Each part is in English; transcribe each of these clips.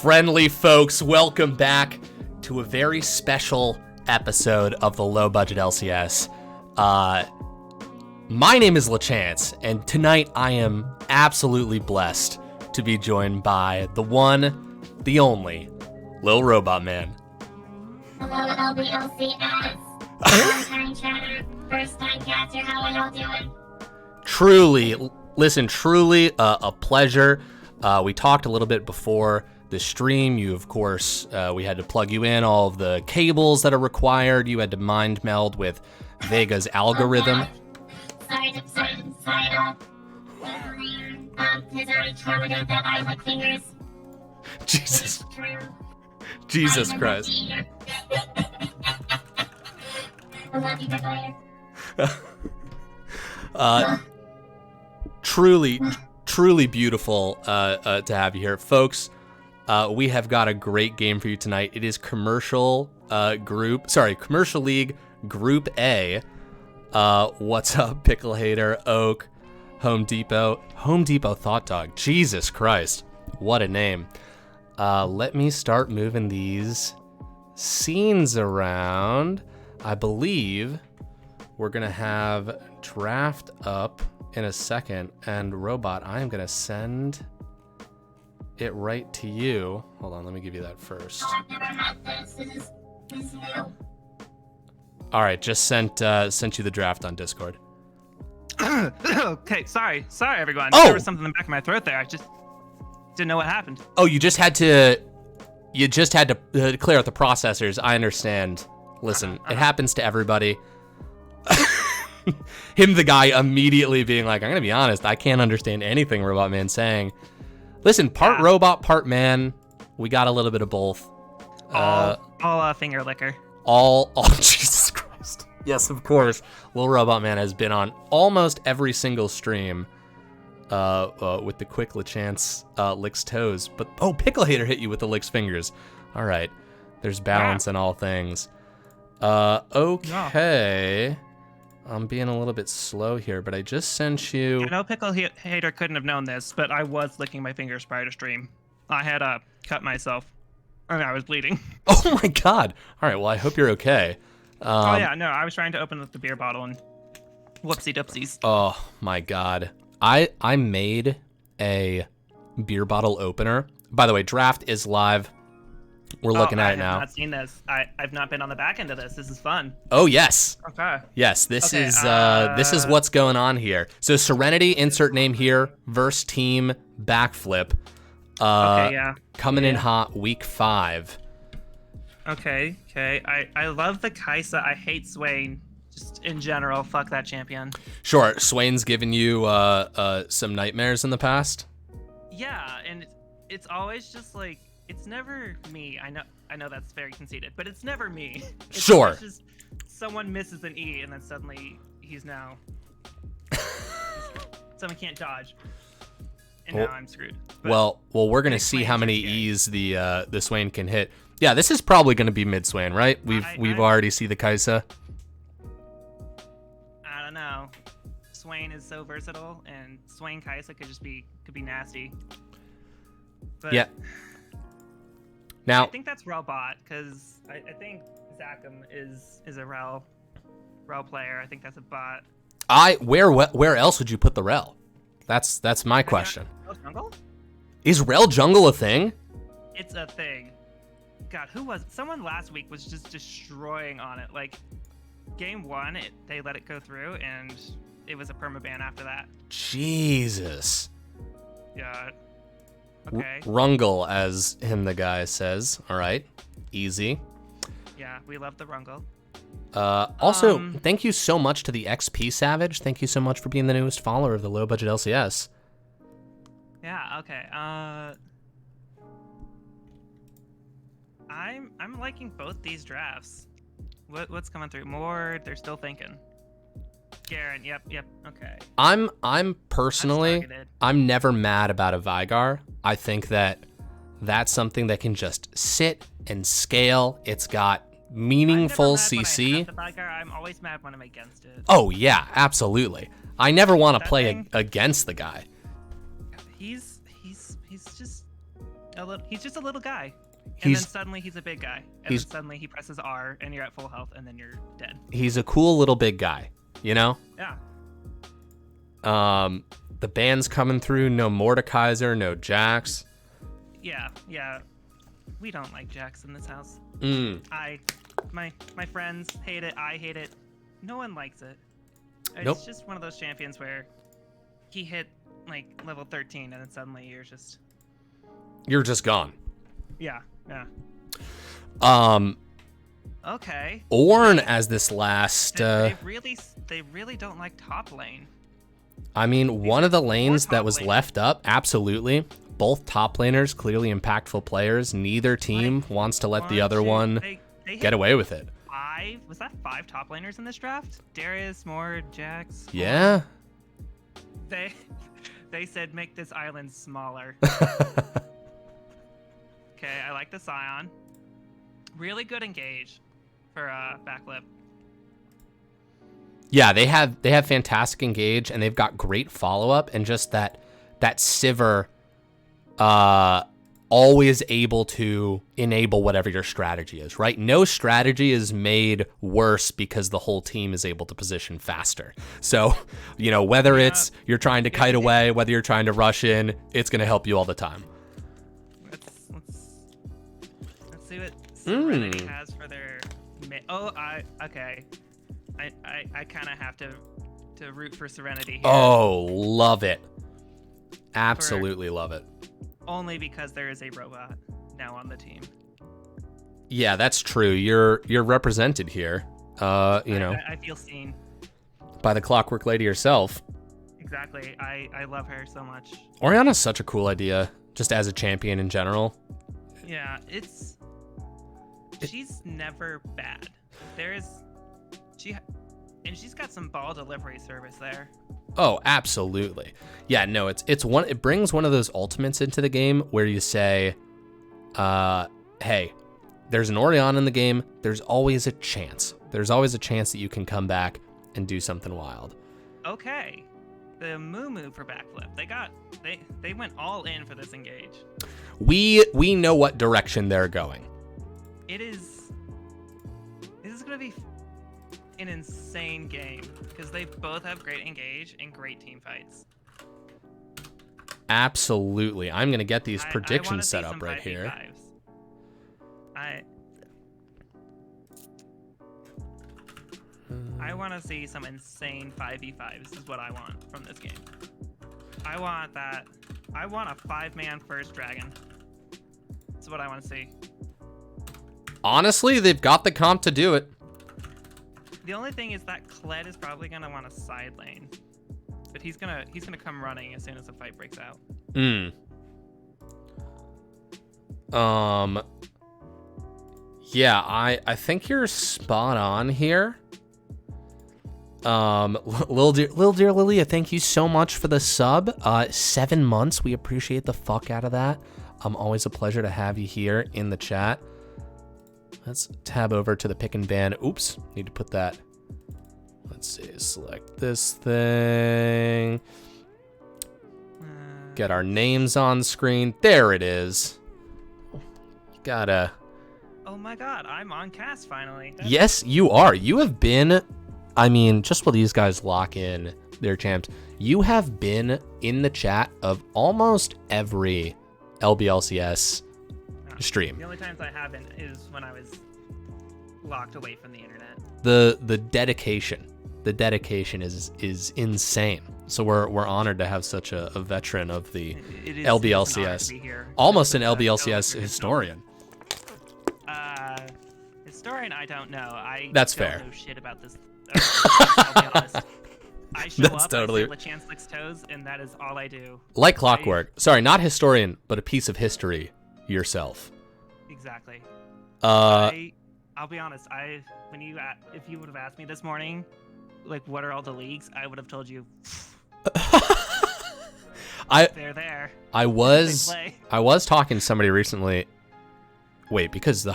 Friendly folks, welcome back to a very special episode of the Low Budget LCS. My name is LaChance, and tonight I am absolutely blessed to be joined by the one, the only, Lil Robot Man. Hello, LBLCS. Long-time chatter, first-time catcher, how are y'all doing? Truly a pleasure. We talked a little bit before the stream. You, of course, we had to plug you in, all of the cables that are required. You had to mind meld with Vega's algorithm. Sorry, his already commented that I like fingers. Jesus Christ. I love you, Big Truly beautiful to have you here. Folks, we have got a great game for you tonight. It is Commercial League Group A. What's up, Pickle Hater, Oak, Home Depot Thought Dog. Jesus Christ, what a name. Let me start moving these scenes around. I believe we're gonna have draft up in a second, and Robot, I am gonna send it right to you. Hold on, let me give you that first. I've never had this. This is new. All right, just sent you the draft on Discord. Okay, sorry everyone. Oh! There was something in the back of my throat there. I just didn't know what happened. Oh, you just had to clear out the processors. I understand. Listen, it happens to everybody. The guy immediately being like, I'm gonna be honest, I can't understand anything Robot Man's saying. Listen, part robot, part man. We got a little bit of both. All finger liquor. All Jesus Christ. Yes, of course. Lil Robot Man has been on almost every single stream with the quick LaChance licks toes. But Pickle Hater hit you with the licks fingers. All right. There's balance in all things. Okay. I'm being a little bit slow here, but I just sent you... I know Pickle Hater couldn't have known this, but I was licking my fingers prior to stream. I had cut myself. I mean, I was bleeding. Oh my god. All right, well, I hope you're okay. Oh yeah, no, I was trying to open up the beer bottle and whoopsie doopsies. Oh my god. I made a beer bottle opener. By the way, draft is live. We're looking at it now. I have not seen this. I've not been on the back end of this. This is fun. Oh yes. Okay. Yes, this is what's going on here. So Serenity, insert name here, verse team Backflip. Okay, yeah. Coming in hot week 5. Okay. I love the Kaisa. I hate Swain. Just in general, fuck that champion. Sure, Swain's given you some nightmares in the past. Yeah, and it's always just like, it's never me. I know that's very conceited, but it's never me. It's sure. Just someone misses an E, and then suddenly he's now someone can't dodge, and now I'm screwed. But well, we're gonna see how many E's the Swain can hit. Yeah, this is probably gonna be mid Swain, right? We've already see the Kaisa. I don't know. Swain is so versatile, and Swain Kaisa could be nasty. But yeah. Now, I think that's Rel bot, because I think Zachem is a Rel player. I think that's a bot. Where else would you put the Rel? That's my question. Rel jungle? Is Rel jungle a thing? It's a thing. God, who was it? Someone last week was just destroying on it. Like, game 1, they let it go through, and it was a permaban after that. Jesus. Yeah. Okay. Rungle, as the guy says. All right. Easy. Yeah, we love the Rungle. Also, thank you so much to the XP Savage. Thank you so much for being the newest follower of the Low Budget LCS. Yeah, okay. I'm liking both these drafts. What's coming through? More, they're still thinking. Garen, yep, okay. I'm personally, I'm never mad about a Vigar. I think that's something that can just sit and scale. It's got meaningful CC. I'm always mad when I'm against it. Oh yeah, absolutely. I never want to play against the guy. He's just He's just a little guy. And He's- then suddenly he's a big guy. And he's- then suddenly he presses R and you're at full health and then you're dead. He's a cool little big guy, you know? Yeah. The band's coming through. No Mordekaiser, no Jax. Yeah. We don't like Jax in this house. My friends hate it. I hate it. No one likes it. It's Nope. just one of those champions where he hit like level 13 and then suddenly You're just gone. yeah. Okay. Ornn as this last. They really don't like top lane. I mean, one of the lanes that top was lane. left up, absolutely. Both top laners, clearly impactful players. Neither team wants to let the other one They hit get away with it. Was that 5 top laners in this draft? Darius, Mord, Jax. Yeah. They said make this island smaller. Okay, I like the Scion. Really good engage for Backflip. Yeah, they have fantastic engage, and they've got great follow up, and just that Sivir, always able to enable whatever your strategy is. Right? No strategy is made worse because the whole team is able to position faster. So, whether it's you're trying to kite away, whether you're trying to rush in, it's going to help you all the time. Let's see what Serenity has for their. Okay. I kind of have to root for Serenity here. Oh, love it. Absolutely love it. Only because there is a robot now on the team. Yeah, that's true. You're represented here. I feel seen. By the Clockwork Lady herself. Exactly. I love her so much. Orianna's such a cool idea, just as a champion in general. Yeah, she's never bad. She's got some ball delivery service there. Oh, absolutely. Yeah, no, it brings one of those ultimates into the game where you say, hey, there's an Orianna in the game, there's always a chance. There's always a chance that you can come back and do something wild. Okay. The Moo for Backflip. They went all in for this engage. We know what direction they're going. This is gonna be an insane game because they both have great engage and great team fights. Absolutely. I'm going to get these I predictions wanna set see up some right here. 5v5s. I want to see some insane 5v5s is what I want from this game. I want that. I want a 5-man first dragon. That's what I want to see. Honestly, they've got the comp to do it. The only thing is that Kled is probably gonna want a side lane, but he's gonna come running as soon as the fight breaks out. Yeah, I think you're spot on here. Lil dear Lilia, thank you so much for the sub. 7 months, we appreciate the fuck out of that. Always a pleasure to have you here in the chat. Let's tab over to the pick and ban. Oops, need to put that. Let's see, select this thing. Get our names on screen. There it is. Gotta. Oh my god, I'm on cast finally. Yes, you are. You have been, I mean, just while these guys lock in their champs, you have been in the chat of almost every LBLCS stream. The only times I haven't is when I was locked away from the internet. The dedication is insane. So we're honored to have such a veteran of the LBLCS, almost an LBLCS historian. Historian, I don't know. That's don't fair. know shit about this. I'll be honest. I show That's up, totally- I say LeChance licks toes, and that is all I do. Like clockwork. Sorry, not historian, but a piece of history yourself. Exactly. Uh, I'll be honest. If you would have asked me this morning, like what are all the leagues, I would have told you. They're there. I was talking to somebody recently. Wait, because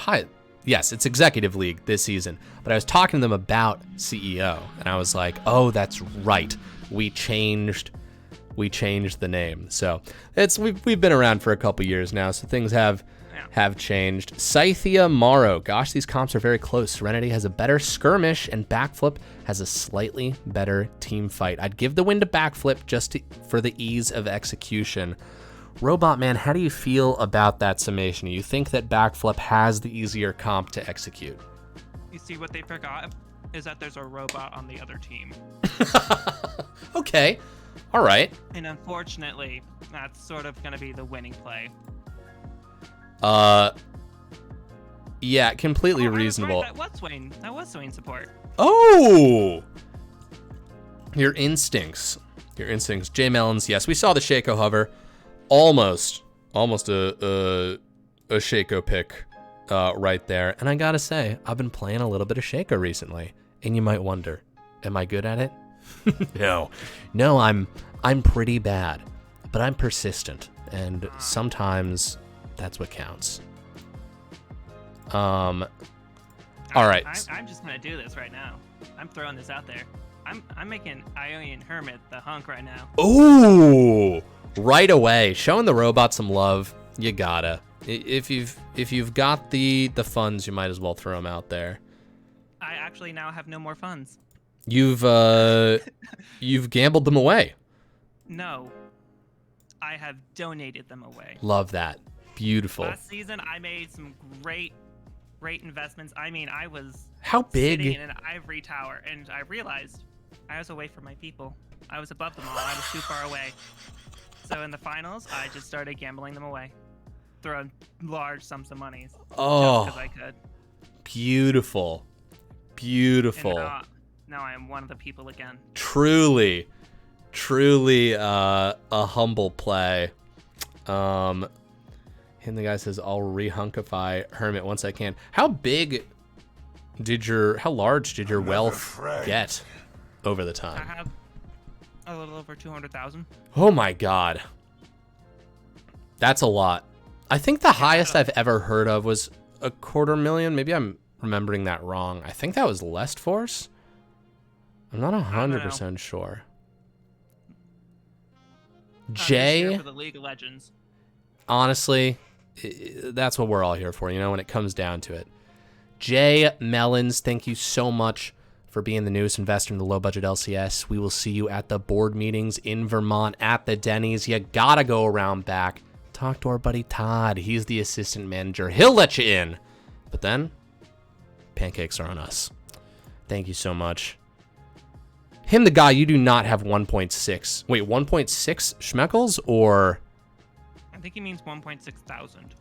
yes, it's Executive League this season, but I was talking to them about CEO, and I was like, oh, that's right. We changed we changed the name. So we've been around for a couple years now, so things have changed. Scythia Morrow. Gosh, these comps are very close. Serenity has a better skirmish, and Backflip has a slightly better team fight. I'd give the win to Backflip just for the ease of execution. Robot Man, how do you feel about that summation? You think that Backflip has the easier comp to execute? You see what they forgot is that there's a robot on the other team. Okay. All right. And unfortunately, that's sort of going to be the winning play. Yeah, completely I was reasonable. Right, that was Swain support. Oh! Your instincts. J Melons, yes, we saw the Shaco hover. Almost a Shaco pick right there. And I gotta say, I've been playing a little bit of Shaco recently. And you might wonder, am I good at it? No, I'm pretty bad, but I'm persistent, and sometimes that's what counts. All right. I'm just gonna do this right now. I'm throwing this out there. I'm making Ionian Hermit the hunk right now. Ooh, right away, showing the robot some love. You gotta. If you've got the funds, you might as well throw them out there. I actually now have no more funds. You've gambled them away. No, I have donated them away. Love that. Beautiful. Last season, I made some great investments. I mean, I was How big? sitting in an ivory tower, and I realized I was away from my people. I was above them all. I was too far away. So in the finals, I just started gambling them away, throwing large sums of monies. Oh, just because I could. Beautiful. And now I am one of the people again. Truly a humble play. And the guy says, I'll rehunkify Hermit once I can. How large did your wealth get over the I time? have a little over 200,000. Oh my God. That's a lot. I think the highest I've ever heard of was 250,000. Maybe I'm remembering that wrong. I think that was Lest Force. I'm not 100% sure. Here for the League of Legends. Honestly, that's what we're all here for, when it comes down to it. Jay Melons, thank you so much for being the newest investor in the low budget LCS. We will see you at the board meetings in Vermont at the Denny's. You gotta go around back. Talk to our buddy Todd. He's the assistant manager. He'll let you in. But then, pancakes are on us. Thank you so much. Him, the guy, you do not have 1.6. Wait, 1.6 schmeckles, or I think he means 1.6 thousand.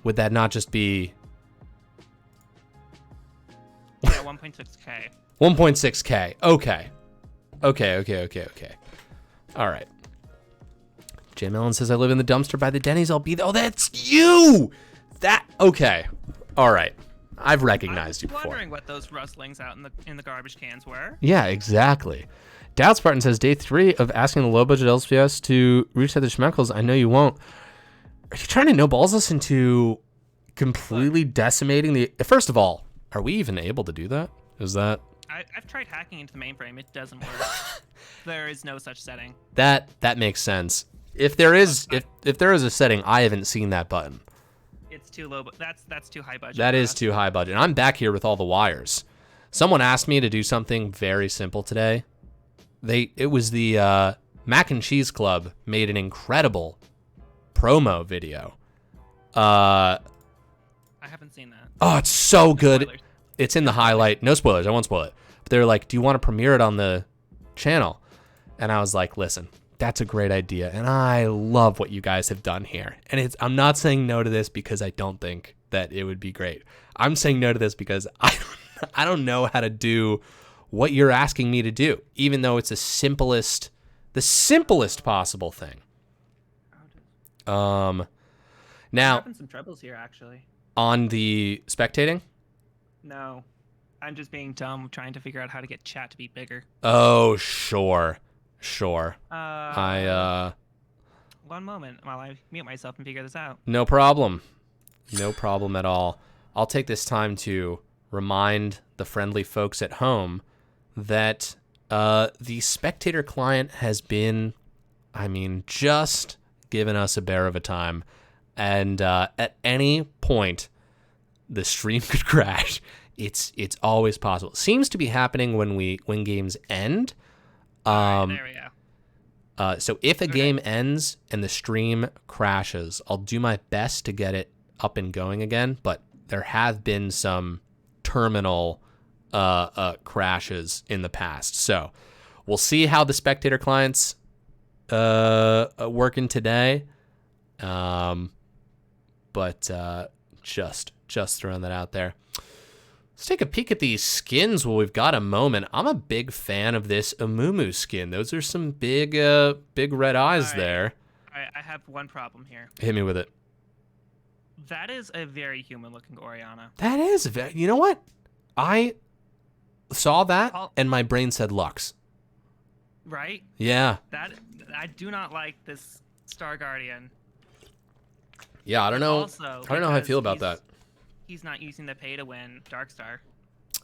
would that not just be Yeah, 1.6K. 1.6K? Okay. All right. Jay Mellon says, I live in the dumpster by the Denny's. I'll be there. Oh, that's you! Okay. All right. I've recognized you I was before. wondering what those rustlings out in the garbage cans were. Yeah, exactly. Doubt Spartan says, day 3 of asking the low-budget LCS to reset the schmeckles. I know you won't. Are you trying to no-balls us into completely decimating the... First of all, are we even able to do that? Is that... I've tried hacking into the mainframe. It doesn't work. There is no such setting. That makes sense. If there is a setting, I haven't seen that button. It's too low, but that's too high budget. That is too high budget. I'm back here with all the wires. Someone asked me to do something very simple today. It was the Mac and Cheese Club made an incredible promo video. I haven't seen that. Oh, it's so good. Spoilers. It's in the highlight. No spoilers. I won't spoil it. But they're like, do you want to premiere it on the channel? And I was like, listen, that's a great idea. And I love what you guys have done here. And I'm not saying no to this because I don't think that it would be great. I'm saying no to this because I don't know how to do what you're asking me to do, even though it's the simplest possible thing. Now, having some troubles here, actually. On the spectating? No, I'm just being dumb, trying to figure out how to get chat to be bigger. Oh, sure. One moment while I mute myself and figure this out. No problem at all. I'll take this time to remind the friendly folks at home that The spectator client has been, I mean, just giving us a bear of a time. And at any point, the stream could crash. It's always possible. It seems to be happening when games end. There we go. So if a game ends and the stream crashes, I'll do my best to get it up and going again. But there have been some terminal crashes in the past. So we'll see how the spectator client's working today. But just throwing that out there. Let's take a peek at these skins while we've got a moment. I'm a big fan of this Amumu skin. Those are some big red eyes there. All right, I have one problem here. Hit me with it. That is a very human-looking Oriana. That is very. You know what? I saw that and my brain said Lux. Right? Yeah. That I do not like this Star Guardian. Yeah, I don't know. Also, I don't know how I feel about that. He's not using the pay-to-win Darkstar.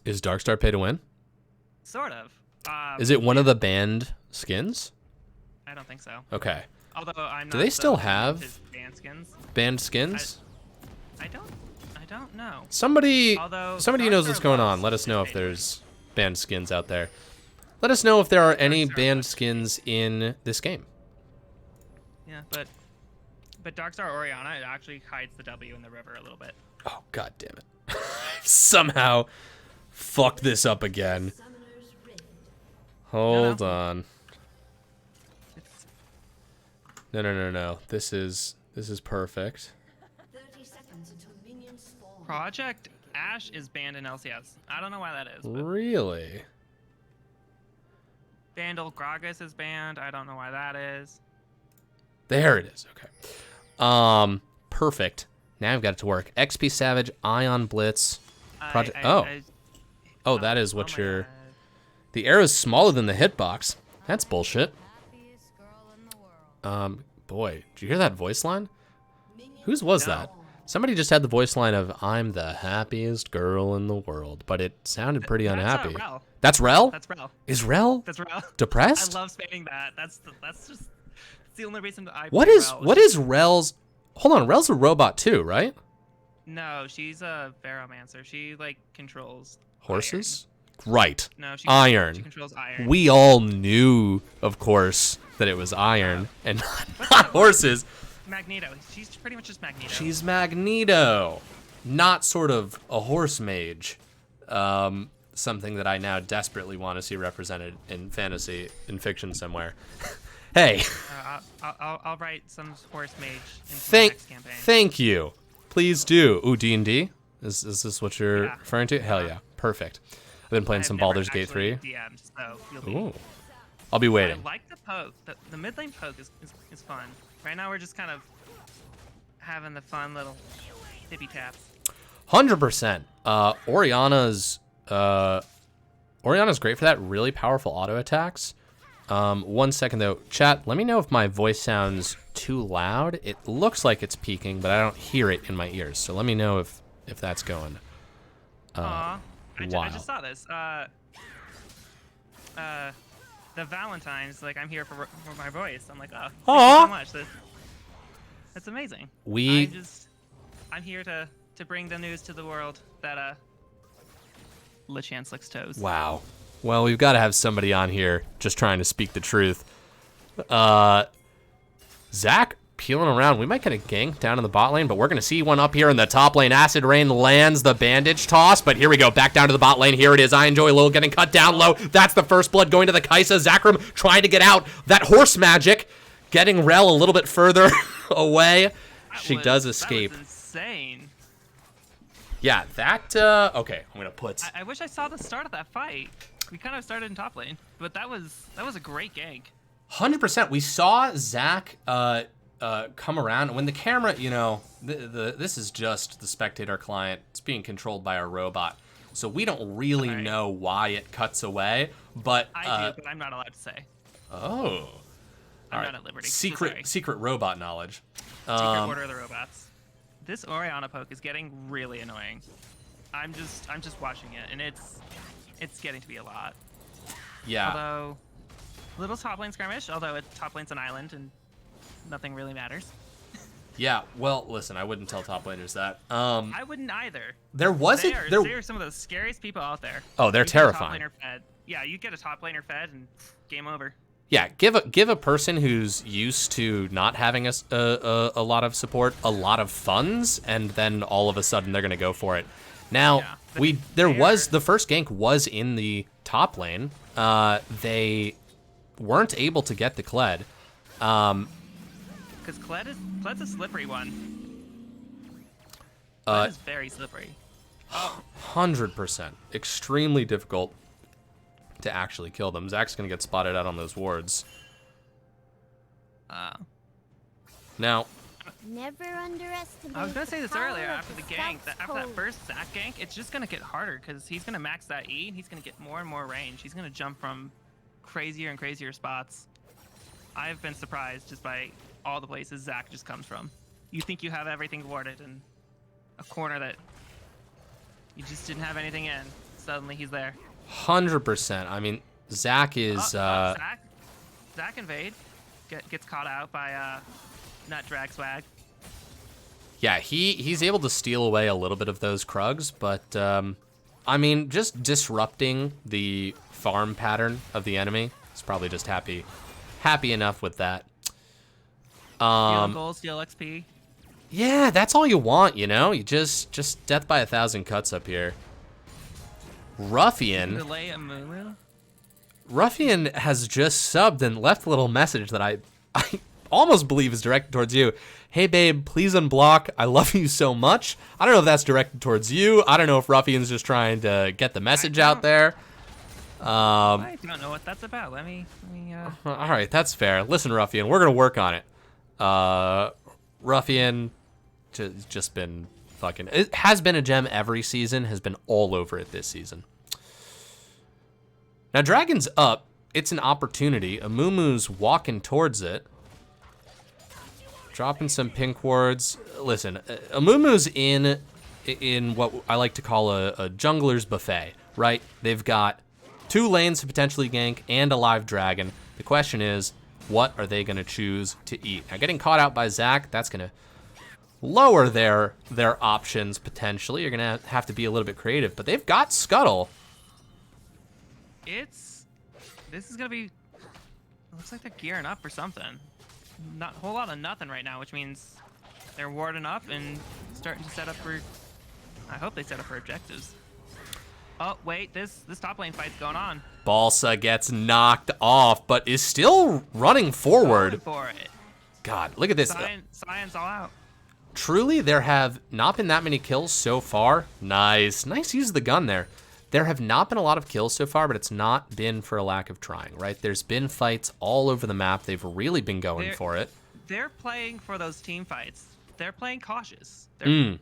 Is Darkstar pay to win? Sort of. Is it one of the banned skins? I don't think so. Okay. Although I'm not. Do they still fan of have his banned skins? banned skins? I don't know. Somebody Although who knows what's going on, let us know if there's banned skins out there. Let us know if there are any banned skins in this game. Yeah, but Darkstar Oriana, it actually hides the W in the river a little bit. Oh, god damn it. Somehow fucked this up again. Hold on. No. This is perfect. Project Ash is banned in LCS. I don't know why that is. But Really? Vandal Gragas is banned. I don't know why that is. There it is. Okay. Perfect. Now I've got it to work. XP Savage, Ion Blitz, Project. That is what my you're. God. The arrow's smaller than the hitbox. That's bullshit. Boy, did you hear that voice line? Whose was No. that? Somebody just had the voice line of "I'm the happiest girl in the world," but it sounded pretty unhappy. Rel. That's Rel. That's Rel. Is Rel That's Rel. depressed? I love spamming that. That's just the only reason that I. What play is Rel. what is Rel's? Hold on, Rel's a robot too, right? No, she's a Veromancer. She like controls Horses? Right. Iron. No, she Iron. She controls iron. We all knew, of course, that it was iron and not horses. Magneto. She's pretty much just Magneto. She's Magneto, not sort of a horse mage. Something that I now desperately want to see represented in fantasy, in fiction somewhere. Hey. I'll write some horse mage into the next campaign. Thank you. Please do. Ooh, D&D? Is this what you're referring to? Hell yeah. Perfect. I've been playing some Baldur's Gate 3. DM'd, so you'll be. Ooh. I'll be waiting. I like the poke. The mid lane poke is fun. Right now we're just kind of having the fun little tippy taps. 100%. Oriana's great for that. Really powerful auto attacks. 1 second though, chat. Let me know if my voice sounds too loud. It looks like it's peaking, but I don't hear it in my ears. So let me know if that's going. Aw, I wow. just saw this. The Valentine's, like, I'm here for my voice. I'm like, oh, thank you so much. That's amazing. I'm here to bring the news to the world that LeChance licks toes. Wow. Well, we've got to have somebody on here just trying to speak the truth. Zach peeling around. We might get a gank down in the bot lane, but we're going to see one up here in the top lane. Acid Rain lands the bandage toss, but here we go. Back down to the bot lane. Here it is. I Enjoy Lil getting cut down low. That's the first blood going to the Kaisa. Zakram trying to get out. That horse magic getting Rel a little bit further away. She does escape. That was insane. Yeah, that, okay, I'm going to put... I wish I saw the start of that fight. We kind of started in top lane, but that was a great gank. 100%. We saw Zach come around. When the camera, you know, this is just the spectator client. It's being controlled by a robot. So we don't really know why it cuts away, but... I do, but I'm not allowed to say. Oh. I'm not at liberty. Secret robot knowledge. Secret Order of the Robots. This Oriana poke is getting really annoying. I'm just watching it, and it's getting to be a lot. Yeah. Although, little top lane skirmish. Although top lane's an island and nothing really matters. Yeah. Well, listen, I wouldn't tell top laners that. I wouldn't either. There was They it. are some of the scariest people out there. Oh, they're You get a top terrifying. laner fed. Yeah, you get a top laner fed and game over. Yeah, give a person who's used to not having a lot of support, a lot of funds, and then all of a sudden they're gonna go for it. Now the first gank was in the top lane. They weren't able to get the Kled. Because Kled's a slippery one. Kled is very slippery. 100%, extremely difficult to actually kill them. Zach's gonna get spotted out on those wards. Now, Never underestimate. I was gonna say this the power earlier of after the the gank. After that South first Zac gank, it's just gonna get harder because he's gonna max that E and he's gonna get more and more range. He's gonna jump from crazier and crazier spots. I've been surprised just by all the places Zac just comes from. You think you have everything warded in a corner that you just didn't have anything in. Suddenly he's there. 100%. I mean, Zach is. Zac invade gets caught out by Nut Drag Swag. Yeah, he's able to steal away a little bit of those Krugs, but I mean, just disrupting the farm pattern of the enemy is probably just happy enough with that. Steal gold, steal XP. Yeah, that's all you want, you know. You just death by 1,000 cuts up here. Ruffian. Delay a Mumu. Ruffian has just subbed and left a little message that I almost believe is directed towards you. Hey, babe, please unblock. I love you so much. I don't know if that's directed towards you. I don't know if Ruffian's just trying to get the message out there. I don't know what that's about. Let me All right, that's fair. Listen, Ruffian, we're going to work on it. Ruffian just been fucking... It has been a gem every season, has been all over it this season. Now, Dragon's up. It's an opportunity. Amumu's walking towards it. Dropping some pink wards. Listen, Amumu's in what I like to call a jungler's buffet, right? They've got 2 lanes to potentially gank and a live dragon. The question is, what are they going to choose to eat? Now, getting caught out by Zac, that's going to lower their options potentially. You're going to have to be a little bit creative, but they've got Scuttle. This is gonna be. It looks like they're gearing up for something. Not a whole lot of nothing right now, which means they're warding up and starting to set up for. I hope they set up for objectives. Oh wait, this top lane fight's going on. Balsa gets knocked off, but is still running forward. Going for it. God, look at this. Science all out. Truly, there have not been that many kills so far. Nice use of the gun there. There have not been a lot of kills so far, but it's not been for a lack of trying, right? There's been fights all over the map. They've really been going for it. They're playing for those team fights. They're playing cautious. They're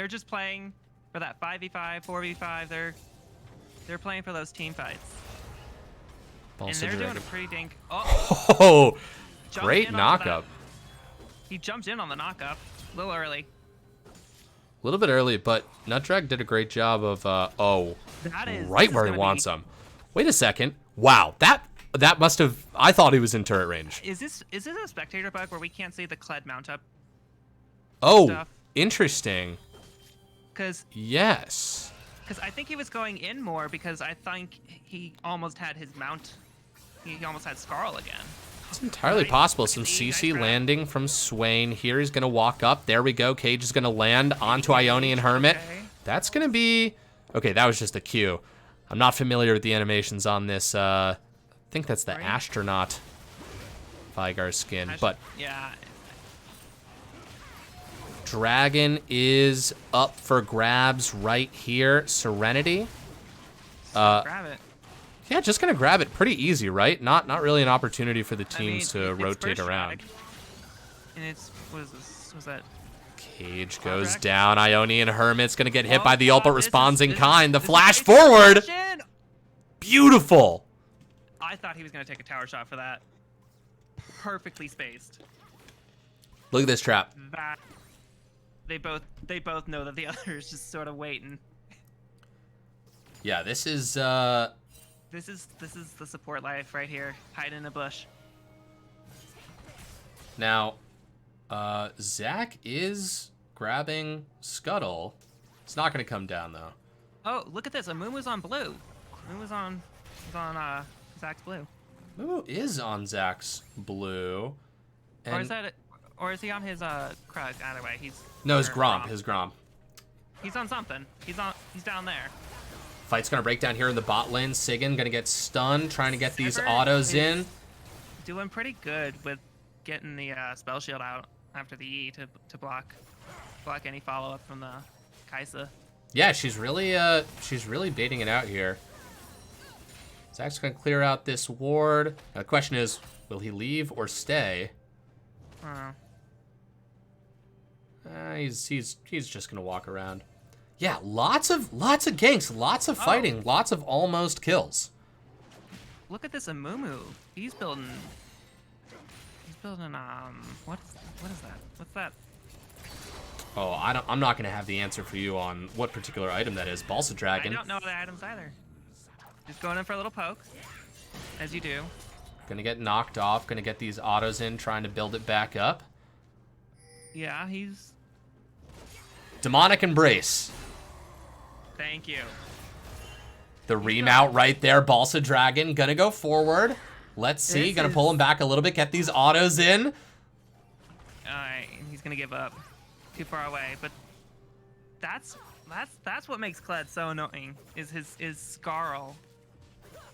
just playing for that 5v5, 4v5. They're playing for those team fights. And they're doing a pretty dink. Oh, great knockup. He jumped in on the knockup a little early. A little bit early, but Nutdrag did a great job of, That is right where he wants him. Wait a second. Wow, that must have, I thought he was in turret range. Is this a spectator bug where we can't see the Kled mount up? Oh, Stuff? interesting. Yes. Because I think he was going in more because I think he almost had his mount. He almost had Scarl again. It's entirely possible. Some CC landing from Swain. Here he's going to walk up. There we go. Cage is going to land onto Ionian Hermit. Okay. That's going to be... Okay, that was just a cue. I'm not familiar with the animations on this. I think that's the astronaut Vigar skin. But yeah. Dragon is up for grabs right here. Serenity. Grab it. Yeah, just gonna grab it pretty easy, right? Not really an opportunity for the teams to rotate around. And it's what is this? What's that? Cage goes down. Ionian Hermit's gonna get hit by the ult, but responds in this kind. The is flash forward. action! Beautiful. I thought he was gonna take a tower shot for that. Perfectly spaced. Look at this trap. That they both know that the other is just sort of waiting. Yeah, this is This is the support life right here, hiding in a bush. Now, Zach is grabbing Scuttle. It's not going to come down, though. Oh, look at this. Amumu's on blue. Amumu's on Zach's blue. Moo is on Zach's blue. And Or is that or is he on his Krug? Either way, he's no, his or Gromp. His Gromp. He's on something. He's down there. Fight's going to break down here in the bot lane. Sigyn going to get stunned, trying to get these Sever autos is in. Doing pretty good with getting the spell shield out after the E to block any follow up from the Kaisa. Yeah, she's really baiting it out here. Zach's going to clear out this ward. Now, the question is, will he leave or stay? He's just going to walk around. Yeah, lots of ganks, lots of fighting, lots of almost kills. Look at this Amumu. He's building what is that? What's that? Oh, I'm not going to have the answer for you on what particular item that is. Balsa Dragon. I don't know the items either. Just going in for a little poke, as you do. Gonna get knocked off, gonna get these autos in, trying to build it back up. Yeah, he's... Demonic Embrace. Thank you. The remount right there, Balsa Dragon, gonna go forward. Let's see, This gonna is- pull him back a little bit, get these autos in. Alright, he's gonna give up. Too far away, but that's what makes Kled so annoying, is his Scarl.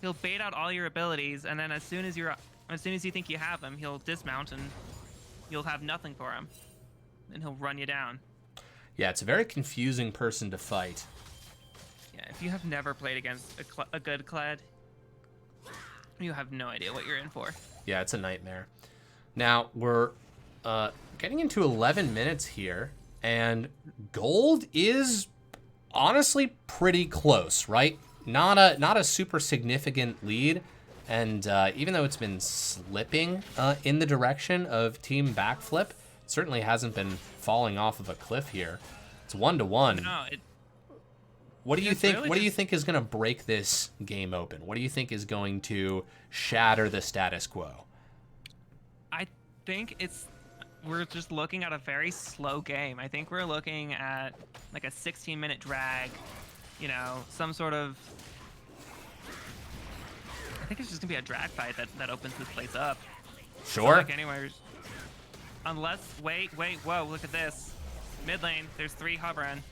He'll bait out all your abilities, and then as soon as you think you have him, he'll dismount and you'll have nothing for him. And he'll run you down. Yeah, it's a very confusing person to fight. Yeah, if you have never played against a good Kled, you have no idea what you're in for. Yeah, it's a nightmare. Now, we're getting into 11 minutes here, and gold is honestly pretty close, right? Not a super significant lead, and even though it's been slipping in the direction of Team Backflip, it certainly hasn't been falling off of a cliff here. It's 1-1. No, What do you it's think? really What do you just- think is going to break this game open? What do you think is going to shatter the status quo? I think we're just looking at a very slow game. I think we're looking at like a 16-minute drag, you know, some sort of... I think it's just gonna be a drag fight that opens this place up. Sure. Like anywhere. Unless, wait, whoa, look at this. Mid lane, there's 3 hovering.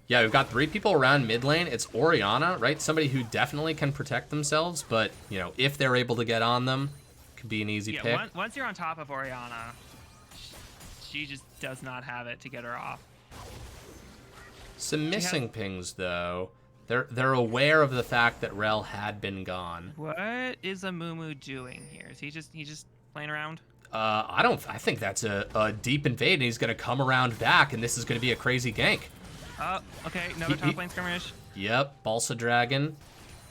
Yeah, we've got 3 people around mid lane. It's Orianna, right? Somebody who definitely can protect themselves, but, you know, if they're able to get on them, could be an easy pick. Once you're on top of Orianna, she just does not have it to get her off. Some missing pings, though. They're aware of the fact that Rel had been gone. What is Amumu doing here? Is he just playing around? I think that's a deep invade, and he's going to come around back, and this is going to be a crazy gank. Oh, okay, another top lane skirmish. Yep, Balsa Dragon.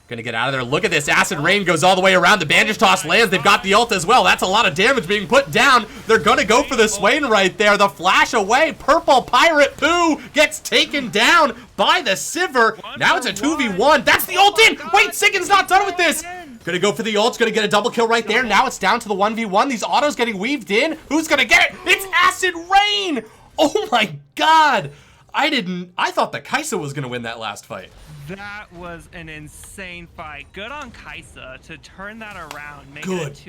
Gonna get out of there. Look at this. Acid Rain goes all the way around. The Bandage Toss lands. They've got the ult as well. That's a lot of damage being put down. They're gonna go for the Swain right there. The flash away. Purple Pirate Poo gets taken down by the Sivir. Now it's a 2v1. That's the ult in. Wait, Sigyn's not done with this. Gonna go for the ult. Gonna get a double kill right there. Now it's down to the 1v1. These autos getting weaved in. Who's gonna get it? It's Acid Rain. Oh my god. I thought that Kaisa was gonna win that last fight. That was an insane fight. Good on Kaisa to turn that around, make Good. it a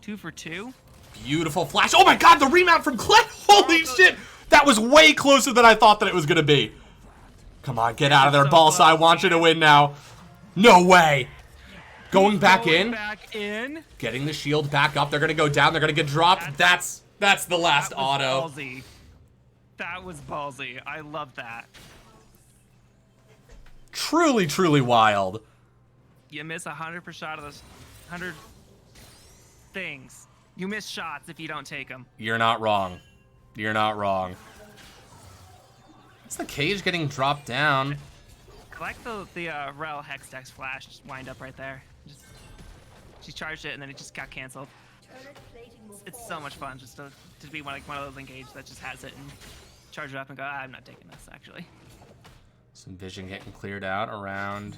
2 for 2. Beautiful flash. Oh my god, the remount from Kled. Holy shit. That was way closer than I thought that it was gonna be. Come on, get out of there, So Balsa. I close. want you to win now. No way. Going back in. Back in. Getting the shield back up. They're gonna go down. They're gonna get dropped. That's the last That was auto. ballsy. That was ballsy. I love that. Truly, truly wild. You miss 100% of those 100 things. You miss shots if you don't take them. You're not wrong. You're not wrong. It's the cage getting dropped down. I like the Rel Hexdex flash just wind up right there. She charged it and then it just got canceled. It's so much fun just to be one of those engaged that just has it and charge it up and go, I'm not taking this actually. Some vision getting cleared out around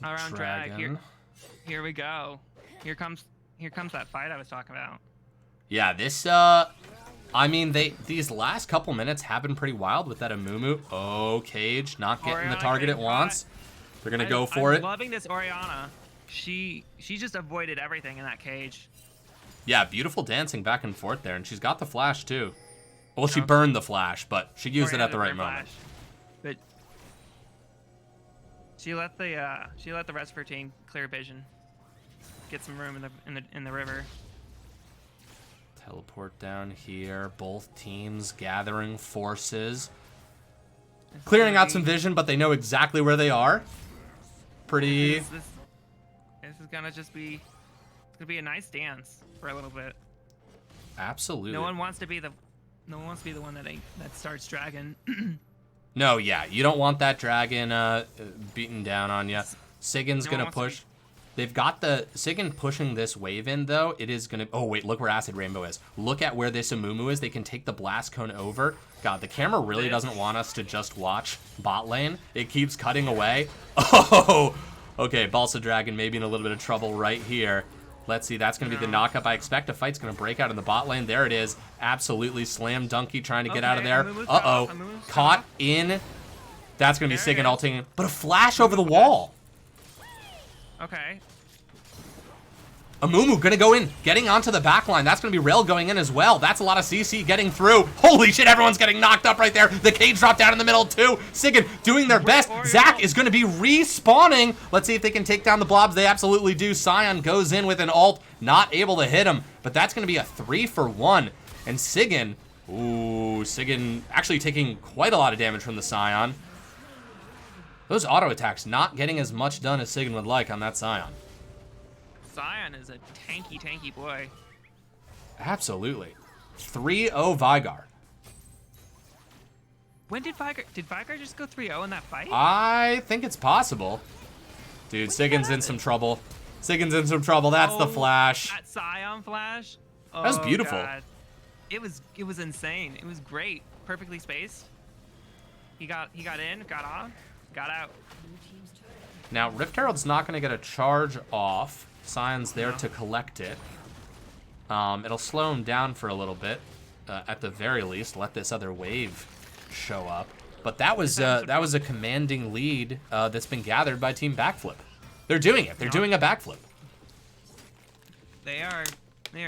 Around drag. Dragon. Here we go. Here comes that fight I was talking about. Yeah, this, I mean, these last couple minutes have been pretty wild with that Amumu. Oh, Cage, not getting Oriana the target it getting wants. They're gonna go for I'm it. loving this Oriana. She just avoided everything in that cage. Yeah, beautiful dancing back and forth there, and she's got the flash too. Well, she No. burned the flash, but she used it Oriana at the did right her moment. flash. But she let the rest of her team clear vision, get some room in the river. Teleport down here. Both teams gathering forces. Clearing out some vision, but they know exactly where they are. Pretty. This is gonna just be, it's gonna be a nice dance for a little bit. Absolutely. No one wants to be the one that starts dragon. No, yeah, you don't want that dragon beating down on you. Sigyn's No one gonna wants to push. They've got the Sigyn pushing this wave in though. It is gonna. Oh wait, look where Acid Rainbow is. Look at where this Amumu is. They can take the blast cone over. God, the camera really doesn't want us to just watch bot lane. It keeps cutting away. Oh, okay. Balsa Dragon maybe in a little bit of trouble right here. Let's see. That's gonna be the knockup. I expect a fight's gonna break out in the bot lane. There it is. Absolutely slam dunky trying to get out of there. Amumu's Uh-oh. off, Amumu's Caught off. in. That's gonna be There it Sigyn is. ulting, but a flash over the wall. Okay. Amumu gonna go in, getting onto the back line. That's gonna be Rail going in as well. That's a lot of CC getting through. Holy shit, everyone's getting knocked up right there. The cage dropped down in the middle too. Sigyn doing their best. Zac is gonna be respawning. Let's see if they can take down the blobs. They absolutely do. Sion goes in with an ult, not able to hit him, but that's gonna be a 3-for-1. And Sigyn, ooh, Sigyn actually taking quite a lot of damage from the Sion. Those auto attacks not getting as much done as Sigyn would like on that Sion. Sion is a tanky boy. Absolutely. 3-0 Vygar. When did Vygar just go 3-0 in that fight? I think it's possible. Dude, Sigyn's in some trouble. Sigyn's in some trouble. That's the flash. That Sion flash. That was beautiful. God. It was insane. It was great. Perfectly spaced. He got in, got on, got out. Now, Rift Herald's not going to get a charge off. Sion's there to collect it. It'll slow him down for a little bit, at the very least. Let this other wave show up. But that was a commanding lead that's been gathered by Team Backflip. They're doing it. They're doing a backflip. They are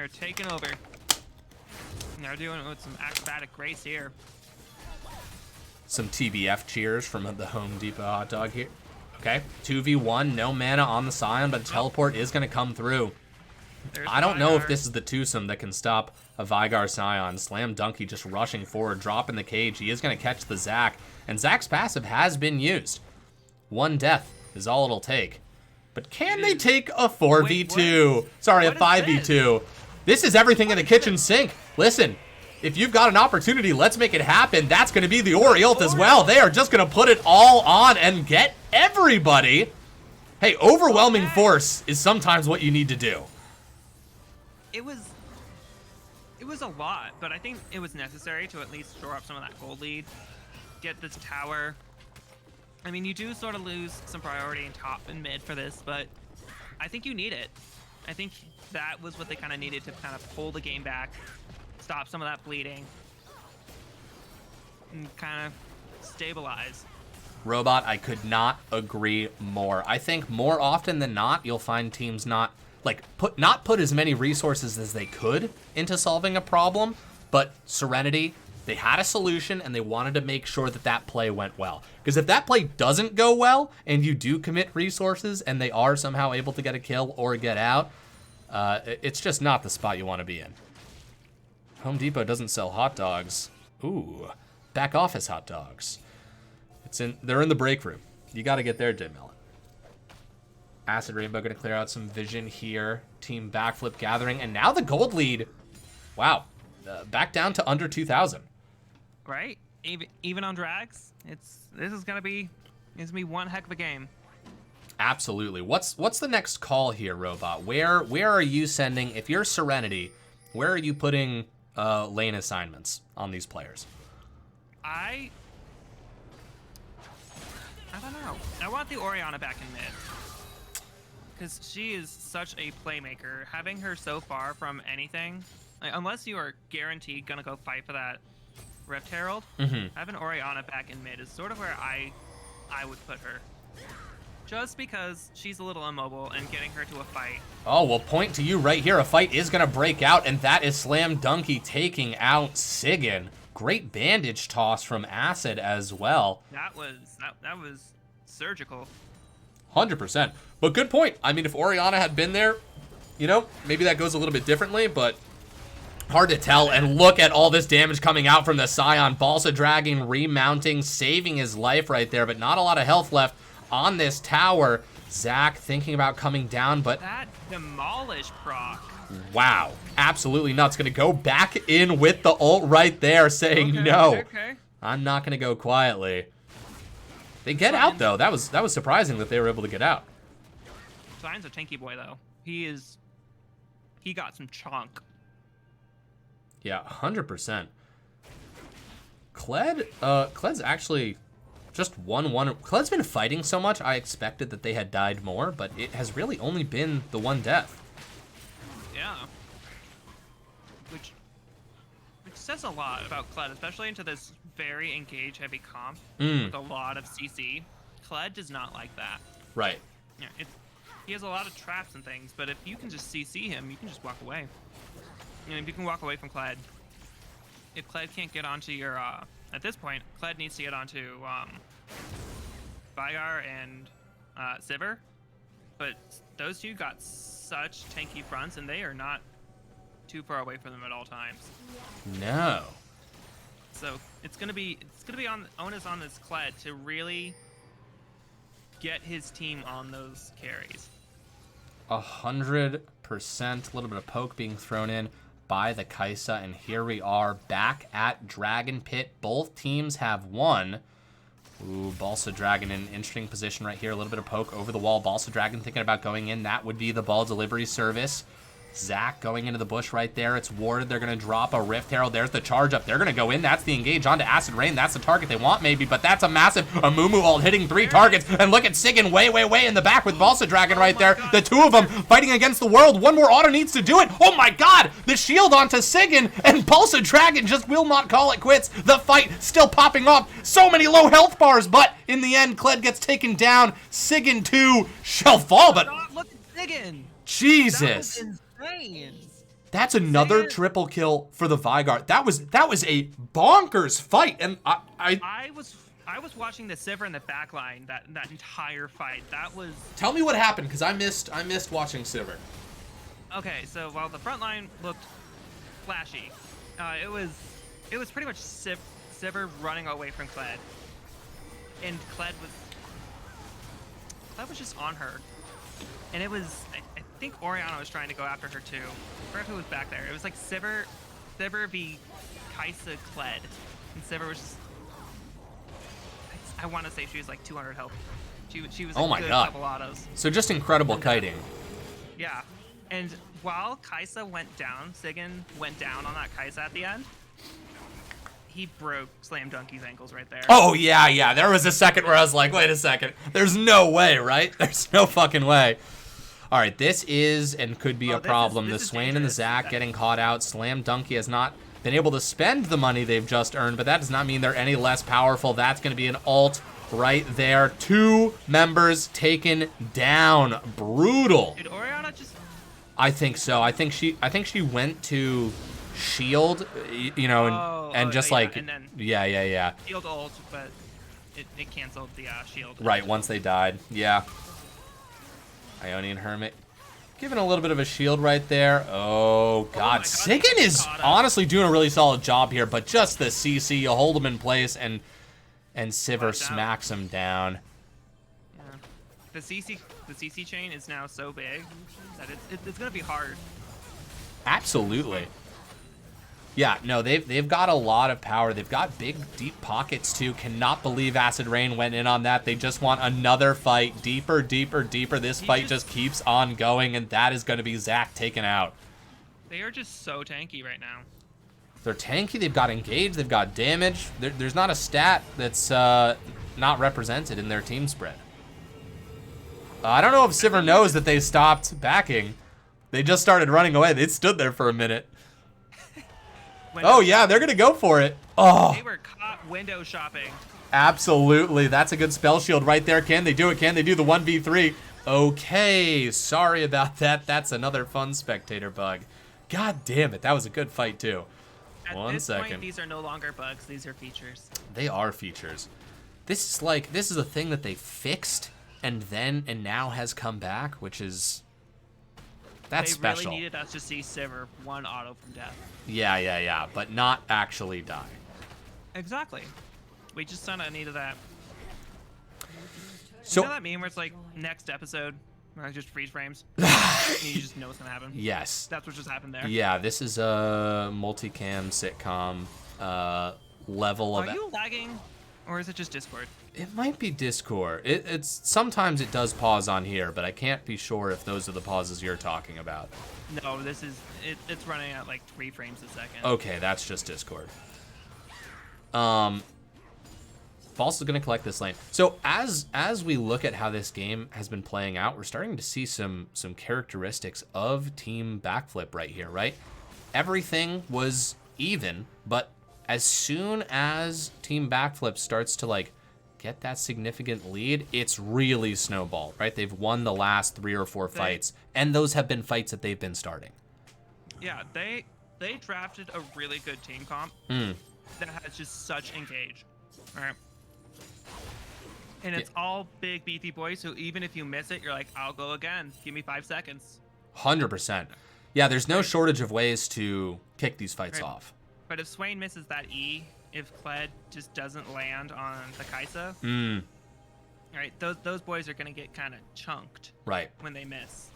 taking over. And they're doing it with some acrobatic grace here. Some TBF cheers from the Home Depot hot dog here. Okay, 2v1, no mana on the Sion, but teleport is going to come through. There's I don't know if Vygar. this is the twosome that can stop a Vygar Sion. Slam Dunky just rushing forward, dropping the cage. He is going to catch the Zac, and Zac's passive has been used. One death is all it'll take. But can they take a 4v2? Sorry, a what is 5v2. This is everything in the kitchen sink. Listen, if you've got an opportunity, let's make it happen. That's going to be the Ori ult as well. They are just going to put it all on and get everybody. Hey, overwhelming force is sometimes what you need to do. It was a lot, but I think it was necessary to at least shore up some of that gold lead, get this tower. I mean, you do sort of lose some priority in top and mid for this, but I think you need it. I think that was what they kind of needed to kind of pull the game back, stop some of that bleeding, and kind of stabilize. Robot, I could not agree more. I think more often than not, you'll find teams not put as many resources as they could into solving a problem, but Serenity, they had a solution and they wanted to make sure that that play went well. Because if that play doesn't go well and you do commit resources and they are somehow able to get a kill or get out, it's just not the spot you want to be in. Home Depot doesn't sell hot dogs. Ooh, back office hot dogs. They're in the break room. You got to get there, Dim Melon. Acid Rainbow going to clear out some vision here. Team Backflip gathering, and now the gold lead. Wow, back down to under 2,000. Right? Even on drags, this is gonna be one heck of a game. Absolutely. What's the next call here, Robot? Where are you sending? If you're Serenity, where are you putting lane assignments on these players? I don't know. I want the Oriana back in mid. because she is such a playmaker. Having her so far from anything, like, unless you are guaranteed gonna go fight for that Rift Herald, having Orianna back in mid is sort of where I would put her. Just because she's a little immobile and getting her to a fight. Oh, well, point to you right here. A fight is going to break out, and that is Slam Dunky taking out Sigan. Great bandage toss from Acid as well. That was surgical. 100%. But good point. I mean, if Orianna had been there, you know, maybe that goes a little bit differently, but hard to tell. And look at all this damage coming out from the Scion. Balsa Dragon remounting, saving his life right there, but not a lot of health left on this tower. Zach thinking about coming down, but That demolish proc. wow, absolutely nuts. Gonna go back in with the ult right there, saying no. Okay. I'm not gonna go quietly. They get out though. That was surprising that they were able to get out. Sion's a tanky boy though. He got some chunk. Yeah, 100%. Kled's actually just 1-1. Kled's been fighting so much, I expected that they had died more, but it has really only been the one death. Yeah. Which says a lot about Kled, especially into this very engage heavy comp with a lot of CC. Kled does not like that. Right. Yeah, he has a lot of traps and things, but if you can just CC him, you can just walk away. You know, if you can walk away from Kled. If Kled can't get onto your, at this point, Kled needs to get onto Vigar and Sivir, but those two got such tanky fronts, and they are not too far away from them at all times. No. So it's gonna be on onus on this Kled to really get his team on those carries. 100%. A little bit of poke being thrown in by the Kaisa, and here we are back at Dragon Pit. Both teams have won. Ooh, Balsa Dragon in an interesting position right here. A little bit of poke over the wall. Balsa Dragon thinking about going in. That would be the ball delivery service. Zach going into the bush right there. It's warded. They're going to drop a Rift Herald. There's the charge up. They're going to go in. That's the engage onto Acid Rain. That's the target they want maybe, but that's a massive Amumu ult hitting 3 targets. And look at Sigan way in the back with Balsa Dragon right there. The two of them fighting against the world. One more auto needs to do it. Oh my god! The shield onto Sigan, and Balsa Dragon just will not call it quits. The fight still popping off. So many low health bars, but in the end, Kled gets taken down. Sigan too shall fall, but Look at Sigan! Jesus. That was insane. That's another triple kill for the Vigar. That was a bonkers fight, and I was watching the Sivir in the backline that entire fight. That was. Tell me what happened, because I missed watching Sivir. Okay, so while the front line looked flashy, it was pretty much Sivir running away from Kled, and Kled was just on her, and it was. I think Orianna was trying to go after her too. I forgot who was back there. It was like Sivir v Kaisa Kled, and Sivir was just. I want to say she was like 200 health. She was. Oh my god. Couple autos. So just incredible kiting. Yeah, and while Kaisa went down, Sigan went down on that Kaisa at the end. He broke Slam Dunky's ankles right there. Oh yeah. There was a second where I was like, wait a second. There's no way, right? There's no fucking way. All right, this is and could be a problem. The Swain and the Zac getting caught out. Slam Dunky has not been able to spend the money they've just earned, but that does not mean they're any less powerful. That's going to be an ult right there. 2 members taken down. Brutal. Did Orianna just? I think so. I think she went to shield, you know, and just like and then yeah. Shield ult, but it canceled the shield. Right, once they died. Yeah. Ionian Hermit giving a little bit of a shield right there. Oh, God. Sigan is honestly doing a really solid job here, but just the CC, you hold him in place, and Sivir smacks him down. Yeah. The CC chain is now so big that it's going to be hard. Absolutely. Yeah, no, they've got a lot of power. They've got big, deep pockets, too. Cannot believe Acid Rain went in on that. They just want another fight. Deeper. This fight just keeps on going, and that is going to be Zac taken out. They are just so tanky right now. They're tanky. They've got engage. They've got damage. There's not a stat that's not represented in their team spread. I don't know if Sivir knows that they stopped backing. They just started running away. They stood there for a minute. Oh, yeah, they're going to go for it. Oh. They were caught window shopping. Absolutely. That's a good spell shield right there. Can they do it? Can they do the 1v3? Okay. Sorry about that. That's another fun spectator bug. God damn it. That was a good fight, too. At this point, these are no longer bugs. These are features. They are features. This is a thing that they fixed and now has come back, which is... That's special. They really needed us to see Sivir one auto from death. Yeah, but not actually die. Exactly. We just kind of needed that. So, you know that meme where it's like, next episode, where it just freeze frames? And you just know what's going to happen? Yes. That's what just happened there. Yeah, this is a multicam sitcom level of... Are you lagging? Or is it just Discord? It might be Discord. It's sometimes it does pause on here, but I can't be sure if those are the pauses you're talking about. No, this is it's running at like 3 frames a second. Okay, that's just Discord. False is gonna collect this lane. So as we look at how this game has been playing out, we're starting to see some characteristics of Team Backflip right here, right? Everything was even, but as soon as Team Backflip starts to like get that significant lead, it's really snowballed, right? They've won the last 3 or 4 fights, and those have been fights that they've been starting. Yeah, they drafted a really good team comp that has just such engage. All right. And it's all big beefy boys, so even if you miss it, you're like, I'll go again. Give me 5 seconds. 100%. Yeah, there's no shortage of ways to kick these fights off. But if Swain misses that E, if Kled just doesn't land on the Kaisa, right, those boys are going to get kind of chunked when they miss.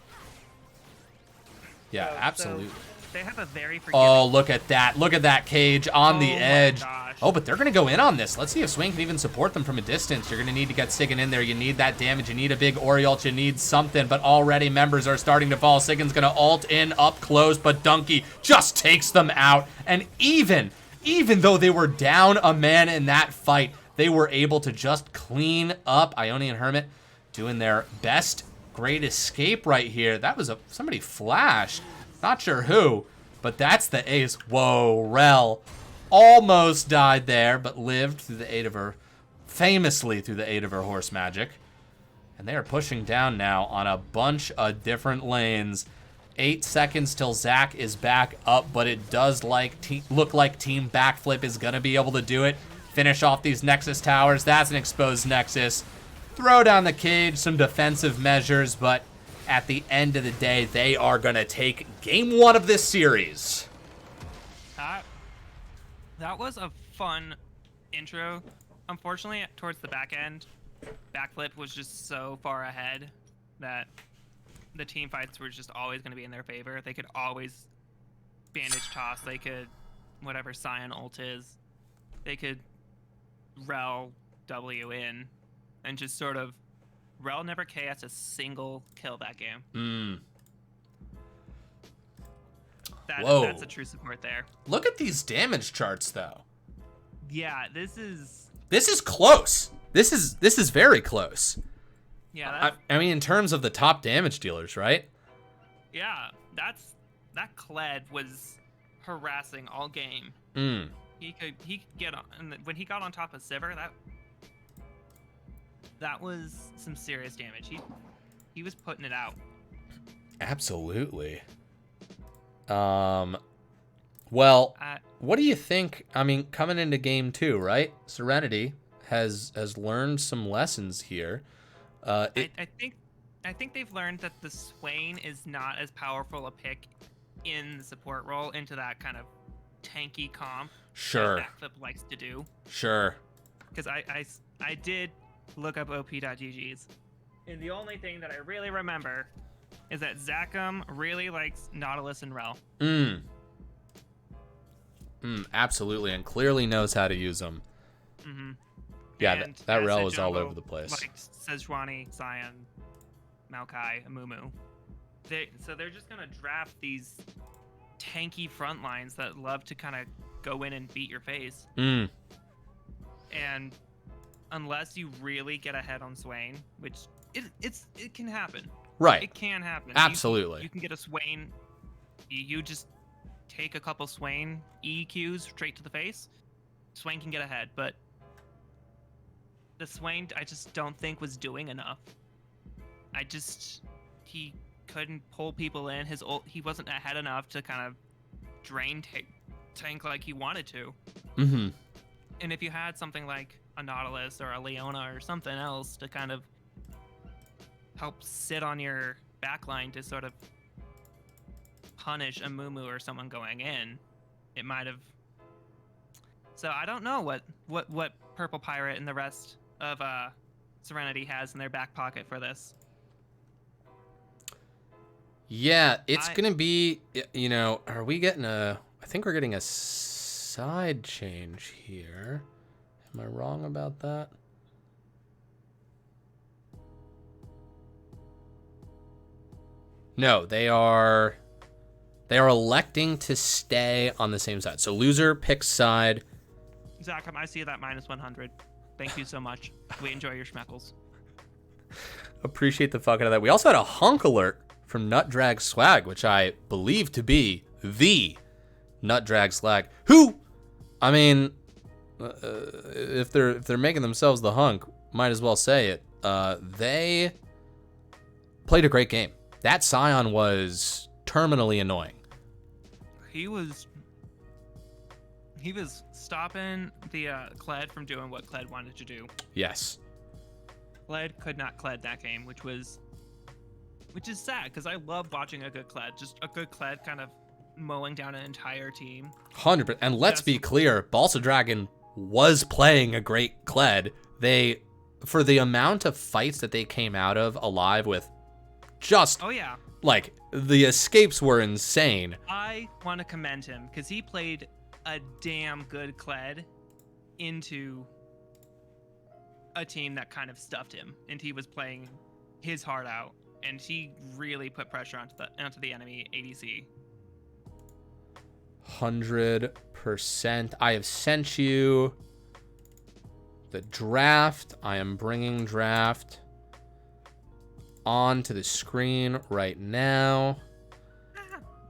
Yeah, absolutely. So they have a very forgiving... Oh, look at that. Look at that cage on the edge. Gosh. Oh, but they're going to go in on this. Let's see if Swain can even support them from a distance. You're going to need to get Sigan in there. You need that damage. You need a big Oriole. You need something. But already members are starting to fall. Sigan's going to ult in up close, but Donkey just takes them out. And even though they were down a man in that fight, they were able to just clean up. Ionian Hermit doing their best great escape right here. That was somebody flashed. Not sure who, but that's the ace. Whoa, Rel almost died there, but lived through the aid of her, famously through the aid of her horse magic. And they are pushing down now on a bunch of different lanes. 8 seconds till Zach is back up, but it does look like Team Backflip is going to be able to do it. Finish off these Nexus towers. That's an exposed Nexus. Throw down the cage, some defensive measures, but at the end of the day, they are going to take game 1 of this series. That was a fun intro. Unfortunately, towards the back end, Backflip was just so far ahead that the team fights were just always going to be in their favor. They could always bandage toss. They could, whatever Scion ult is, they could Rel W in and just sort of Rel never KS a single kill that game. That's a true support there. Look at these damage charts, though. Yeah, this is close. This is very close. Yeah, I mean, in terms of the top damage dealers, right? Yeah, that Kled was harassing all game. He could get on, and when he got on top of Sivir, that was some serious damage. He was putting it out. Absolutely. Well, what do you think? I mean, coming into game 2, right? Serenity has learned some lessons here. I think they've learned that the Swain is not as powerful a pick in the support role into that kind of tanky comp that Backflip likes to do. Sure. Because I did look up op.gg's, and the only thing that I really remember is that Zachem really likes Nautilus and Rel. Absolutely, and clearly knows how to use them. Yeah, that Rel is all over the place. Like Sejuani, Scion, Maokai, Amumu. So they're just gonna draft these tanky front lines that love to kind of go in and beat your face. And unless you really get ahead on Swain, which it can happen. Right. It can happen. Absolutely. You can get a Swain. You just take a couple Swain EQs straight to the face. Swain can get ahead, but the Swain I just don't think was doing enough. He couldn't pull people in. He wasn't ahead enough to kind of drain tank like he wanted to. Mm-hmm. And if you had something like a Nautilus or a Leona or something else to kind of help sit on your backline to sort of punish a Mumu or someone going in, it might have. So I don't know what Purple Pirate and the rest of Serenity has in their back pocket for this. Yeah, it's going to be, are we getting I think we're getting a side change here. Am I wrong about that? No, they are electing to stay on the same side. So loser picks side. Zach, I see that -100. Thank you so much. We enjoy your schmeckles. Appreciate the fuck out of that. We also had a honk alert from Nut Drag Swag, which I believe to be the Nut Drag Swag. Who, I mean, if they're making themselves the hunk, might as well say it. They played a great game. That Scion was terminally annoying. He was stopping the Kled from doing what Kled wanted to do. Yes. Kled could not Kled that game, which is sad because I love watching a good Kled. Just a good Kled kind of mowing down an entire team. 100%. And let's be clear, Balsa Dragon was playing a great Kled. They, for the amount of fights that they came out of alive with, just like the escapes were insane. I want to commend him because he played a damn good Kled into a team that kind of stuffed him, and he was playing his heart out, and he really put pressure onto the enemy ADC. 100%. I have sent you the draft. I am bringing draft onto the screen right now.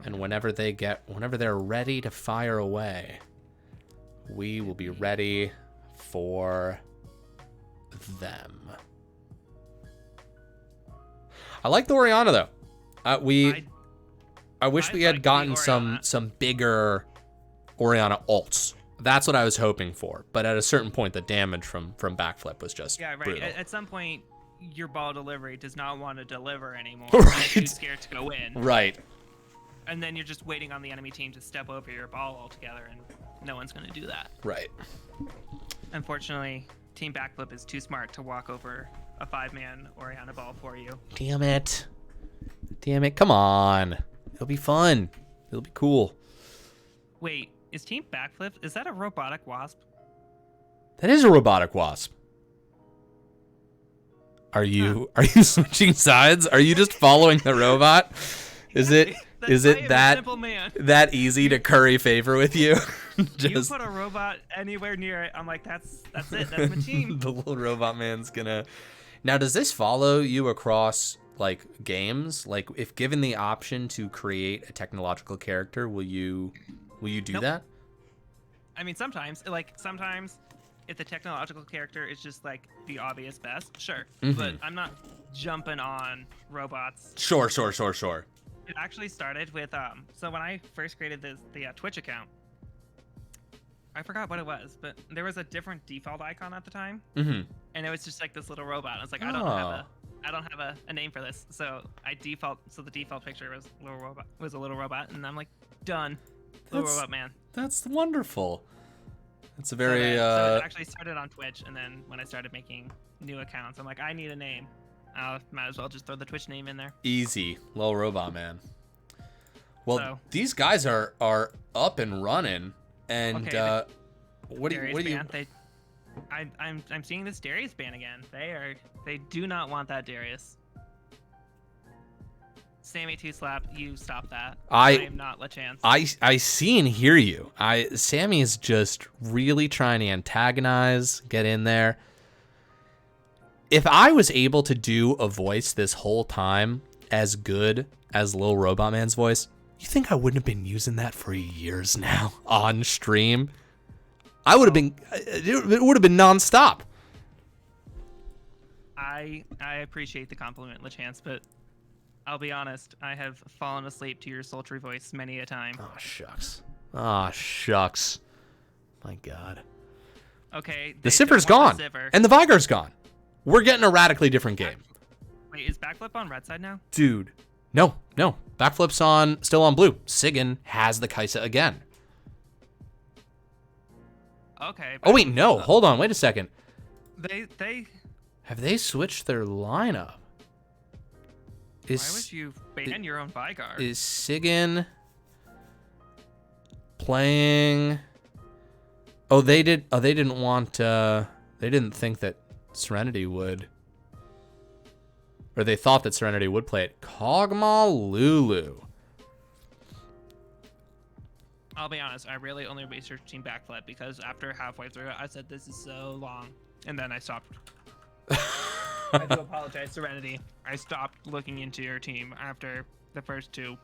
And whenever they're ready to fire away, we will be ready for them. I like the Orianna though. I wish we had gotten some bigger Orianna ults. That's what I was hoping for. But at a certain point, the damage from Backflip was just brutal. At some point, your ball delivery does not want to deliver anymore. Right. You're too scared to go in. Right. And then you're just waiting on the enemy team to step over your ball altogether, and no one's going to do that. Right. Unfortunately, Team Backflip is too smart to walk over a 5-man Orianna ball for you. Damn it. Come on. It'll be fun. It'll be cool. Wait, is Team Backflip, is that a robotic wasp? That is a robotic wasp. Are you switching sides? Are you just following the robot? Is it that easy to curry favor with you? Just you put a robot anywhere near it, I'm like, that's it. That's my team. The little robot man's gonna. Now, does this follow you across like games? Like, if given the option to create a technological character, will you do that? I mean, sometimes if the technological character is just like the obvious best, sure. Mm-hmm. But I'm not jumping on robots. Sure. It actually started with so when I first created the Twitch account, I forgot what it was, but there was a different default icon at the time, and it was just like this little robot. I was like, I don't have a name for this, so the default picture was a little robot, and I'm like, done, little robot man. That's wonderful. It's a very so it actually started on Twitch, and then when I started making new accounts, I'm like, I need a name. Might as well just throw the Twitch name in there. Easy, little robot man. Well, these guys are up and running, and what do you? I'm seeing this Darius ban again. They do not want that Darius. Sammy 2-slap, you stop that. I am not LeChance. I see and hear you. Sammy is just really trying to antagonize, get in there. if I was able to do a voice this whole time as good as Lil Robot Man's voice, you think I wouldn't have been using that for years now on stream? I would have been, it would have been nonstop. I appreciate the compliment, LaChance, but I'll be honest, I have fallen asleep to your sultry voice many a time. Oh, shucks. Oh, shucks. My God. Okay. The Siffer's gone, and the Vigar's gone. We're getting a radically different game. Wait, is Backflip on red side now? Dude. No. Backflip's still on blue. Sigan has the Kaisa again. Okay. Oh, wait, no. Hold on. Wait a second. They... Have they switched their lineup? Why would you ban your own Vigar? Is Sigan playing? Oh, they did. Oh, they didn't want. They didn't think that Serenity would, or they thought that Serenity would play it. Kog'Maw Lulu. I'll be honest. I really only researched Team Backflip because after halfway through, I said this is so long, and then I stopped. I do apologize, Serenity. I stopped looking into your team after the first two.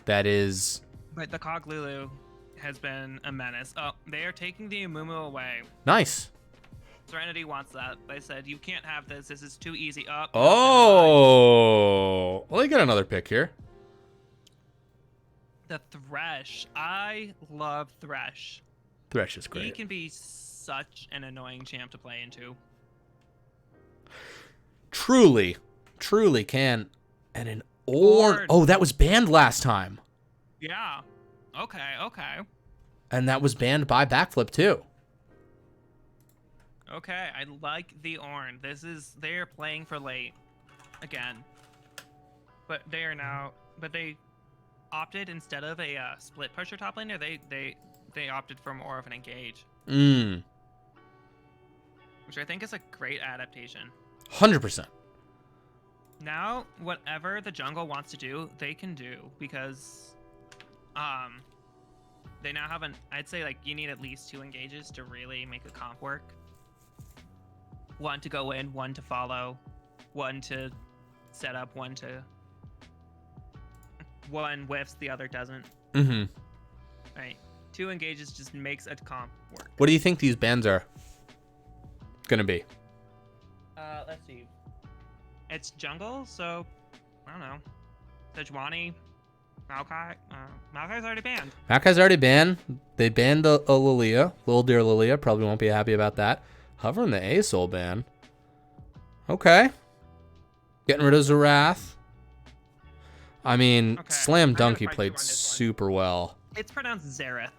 That is. But the Cog Lulu has been a menace. Oh, they are taking the Amumu away. Nice. Serenity wants that. They said, you can't have this. This is too easy. Oh. Well, they get another pick here. The Thresh. I love Thresh. Thresh is great. He can be such an annoying champ to play into. Truly can. And an Ornn. Oh, that was banned last time. Yeah. Okay. And that was banned by Backflip too. Okay, I like the Ornn. They're playing for late again. But they opted instead of a split pusher top laner, they opted for more of an engage. Which I think is a great adaptation. 100%. Now, whatever the jungle wants to do, they can do because they now have I'd say like you need at least 2 engages to really make a comp work. One to go in, one to follow, one to set up, one whiffs, the other doesn't. Right. 2 engages just makes a comp work. What do you think these bans are gonna be? Let's see. It's jungle, so I don't know. Sejuani, Maokai. Maokai's already banned. Maokai's already banned. They banned a Lilia. Little dear Lilia. Probably won't be happy about that. Hovering the A-Soul ban. Okay. Getting rid of Zerath. I mean, Okay. Slam I gotta Dunk he fight you played on this one. super well. It's pronounced Zereth.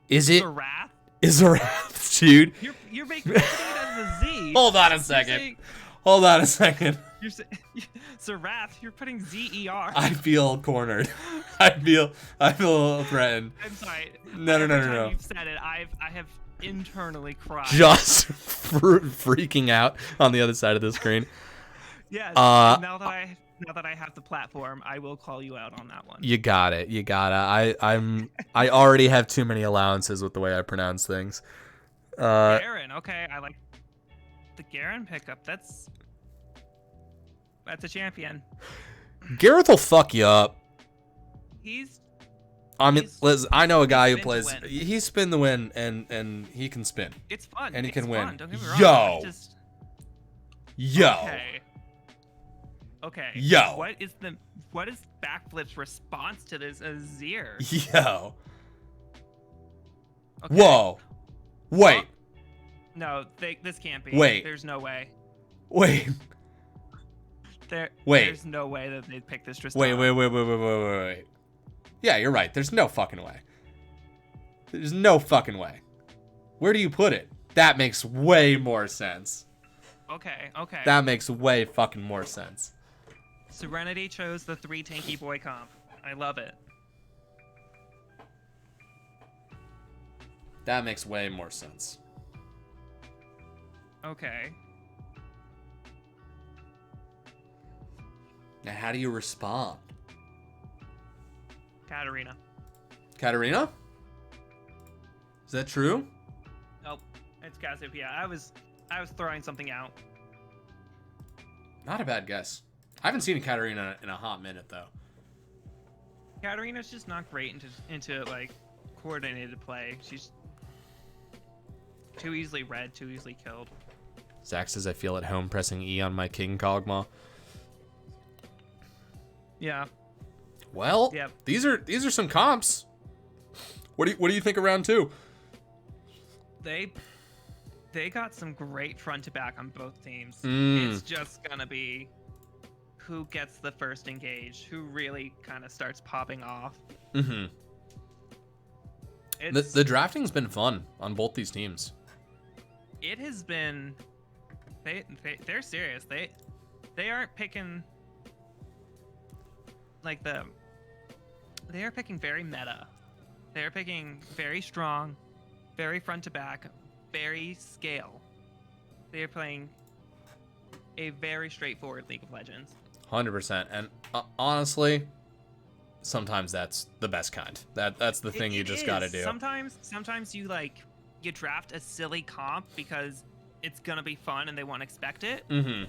Is it? Zerath? Is Zerath, dude? You're putting it as a Z. Hold on a You're second. saying- Hold on a second. You're saying Zerath. You're putting Z-E-R. I feel cornered. I feel threatened. I'm sorry. No. Every time you've said it, I have internally cried. Just freaking out on the other side of the screen. Yes. Now that I have the platform, I will call you out on that one. You got it. I already have too many allowances with the way I pronounce things. Garen, okay, I like the Garen pickup. That's a champion. Gareth will fuck you up. I mean, he's- Liz, I know a guy who spin to plays. win. He spin the win, and he can spin. It's fun. And he it's can win. fun, don't get me wrong. Yo. I just- Yo. Okay. Yo. What is Backflip's response to this Azir? Yo. Okay. Whoa. Wait. No, this can't be. Wait. There's no way. Wait. Wait. There's no way that they'd pick this Tristan. Wait. Yeah, you're right. There's no fucking way. There's no fucking way. Where do you put it? That makes way more sense. Okay. That makes way fucking more sense. Serenity chose the 3 tanky boy comp. I love it. That makes way more sense. Okay. Now, how do you respond? Katarina. Katarina? Is that true? Nope. It's Cassiopeia. I was throwing something out. Not a bad guess. I haven't seen Katarina in a hot minute, though. Katarina's just not great into like coordinated play. She's too easily read, too easily killed. Zach says, I feel at home pressing E on my King Kog'Maw. Yeah. Well, Yep. these are some comps. What do you think of round 2? They got some great front to back on both teams. Mm. It's just gonna be who gets the first engage, who really kind of starts popping off. Mm-hmm. The drafting's been fun on both these teams. It has been. They're serious. They aren't picking like they are picking very meta. They're picking very strong, very front to back, very scale. They are playing a very straightforward League of Legends. 100%. And honestly, sometimes that's the best kind. That's the thing you just got to do. Sometimes you draft a silly comp because it's gonna be fun and they won't expect it. Mm-hmm.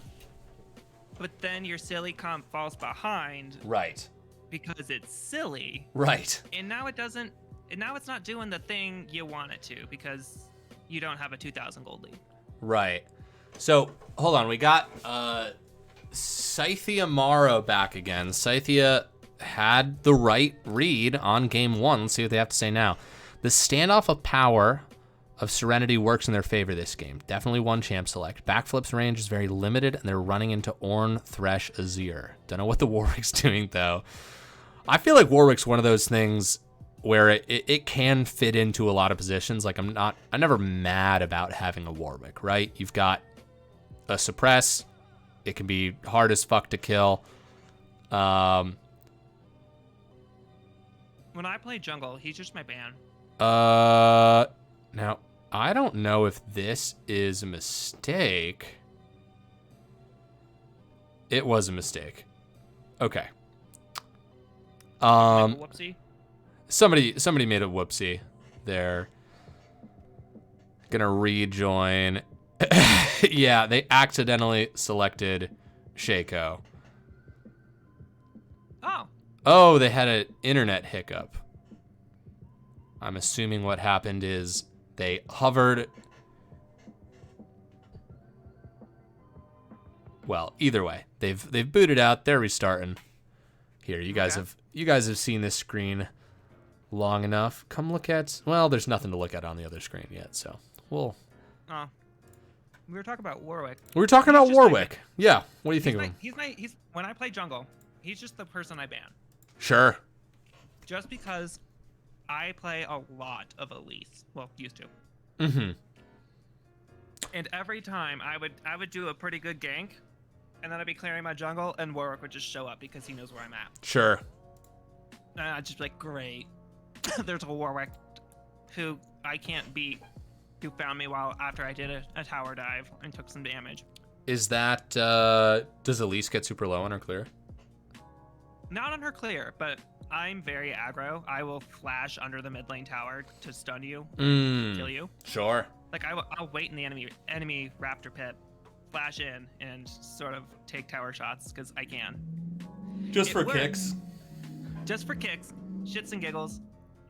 But then your silly comp falls behind. Right. Because it's silly. Right. And now it doesn't. And now it's not doing the thing you want it to because you don't have a 2,000 gold lead. Right. So hold on, we got Scythia Mara back again. Scythia had the right read on game 1. Let's see what they have to say now. The standoff of power of Serenity works in their favor this game. Definitely one champ select. Backflip's range is very limited, and they're running into Ornn, Thresh, Azir. Don't know what the Warwick's doing, though. I feel like Warwick's one of those things where it can fit into a lot of positions. Like, I'm never mad about having a Warwick, right? You've got a suppress. It can be hard as fuck to kill. When I play jungle, he's just my ban. Now, I don't know if this is a mistake. It was a mistake. Okay. Whoopsie. Somebody made a whoopsie. They're gonna rejoin. Yeah, they accidentally selected Shaco. Oh, they had an internet hiccup. I'm assuming what happened is they hovered. Well, either way, they've booted out. They're restarting. Here, you guys have seen this screen long enough. Come look at. Well, there's nothing to look at on the other screen yet, so we'll. We were talking about Warwick. We were talking about Warwick. Yeah. What do you think of him? He's when I play jungle, he's just the person I ban. Sure. Just because I play a lot of Elise. Well, used to. Mm-hmm. And every time I would do a pretty good gank, and then I'd be clearing my jungle, and Warwick would just show up because he knows where I'm at. Sure. And I'd just be like, great. There's a Warwick who I can't beat, who found me after I did a tower dive and took some damage. Is that does Elise get super low on her clear? Not on her clear, but I'm very aggro. I will flash under the mid lane tower to stun you, kill you. Sure. Like I'll wait in the enemy raptor pit, flash in, and sort of take tower shots because I can. Just for works. kicks. Just for kicks, shits and giggles.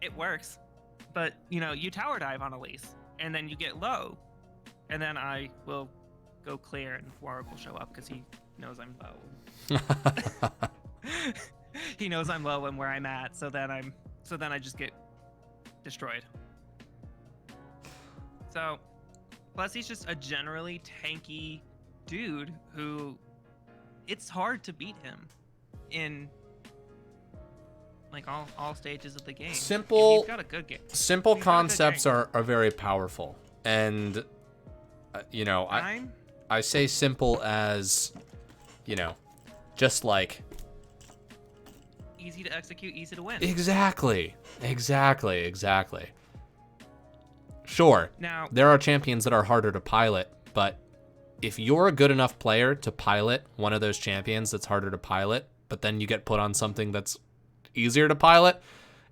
It works, but you tower dive on Elise, and then you get low, and then I will go clear, and Warwick will show up because he knows I'm low. He knows I'm low and where I'm at, so then I just get destroyed. So, plus he's just a generally tanky dude who it's hard to beat him in like all stages of the game. Simple. He's got a good game. Simple concepts are very powerful, and I say simple as just like. Easy to execute, easy to win. Exactly. Sure. Now, there are champions that are harder to pilot, but if you're a good enough player to pilot one of those champions that's harder to pilot, but then you get put on something that's easier to pilot,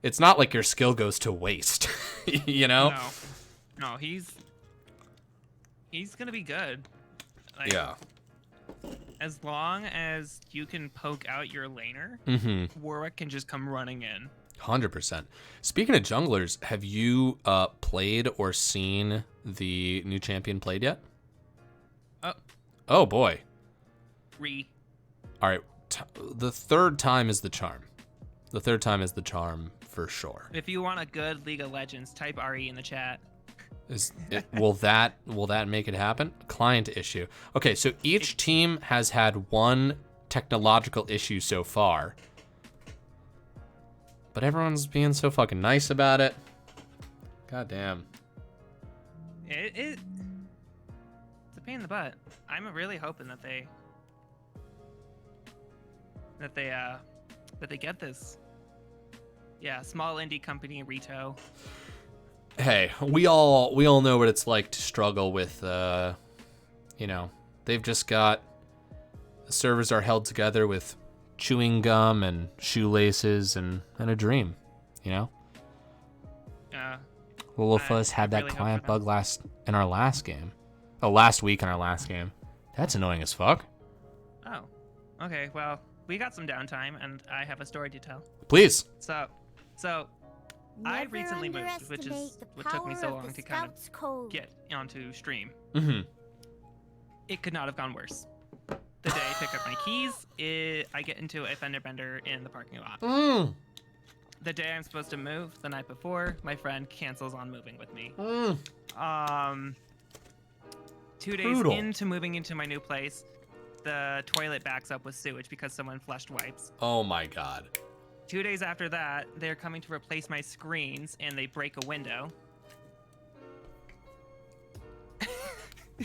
it's not like your skill goes to waste. No, he's gonna be good. Yeah. as long as you can poke out your laner, Warwick can just come running in. 100%. Speaking of junglers, have you played or seen the new champion played yet? Oh boy. All right. The third time is the charm. The third time is the charm for sure. If you want a good League of Legends, type RE in the chat. Will that make it happen? Client issue. Okay, so each team has had one technological issue so far, but everyone's being so fucking nice about it. God damn. It's a pain in the butt. I'm really hoping that they get this. Yeah, small indie company Rito. Hey, we all know what it's like to struggle with, they've just got, the servers are held together with chewing gum and shoelaces and a dream, you know? Little of us had that really client hope bug last week in our last game. That's annoying as fuck. Oh, okay, well, we got some downtime, and I have a story to tell. Please. So I Never recently moved, which is underestimate the what took me so power of long the to kind of Scout's code. get onto stream. Mm-hmm. It could not have gone worse. The day I pick up my keys, I get into a fender bender in the parking lot. The day I'm supposed to move, the night before, my friend cancels on moving with me. 2 days Brutal. into moving into my new place, the toilet backs up with sewage because someone flushed wipes. Oh my god. 2 days after that, they're coming to replace my screens and they break a window.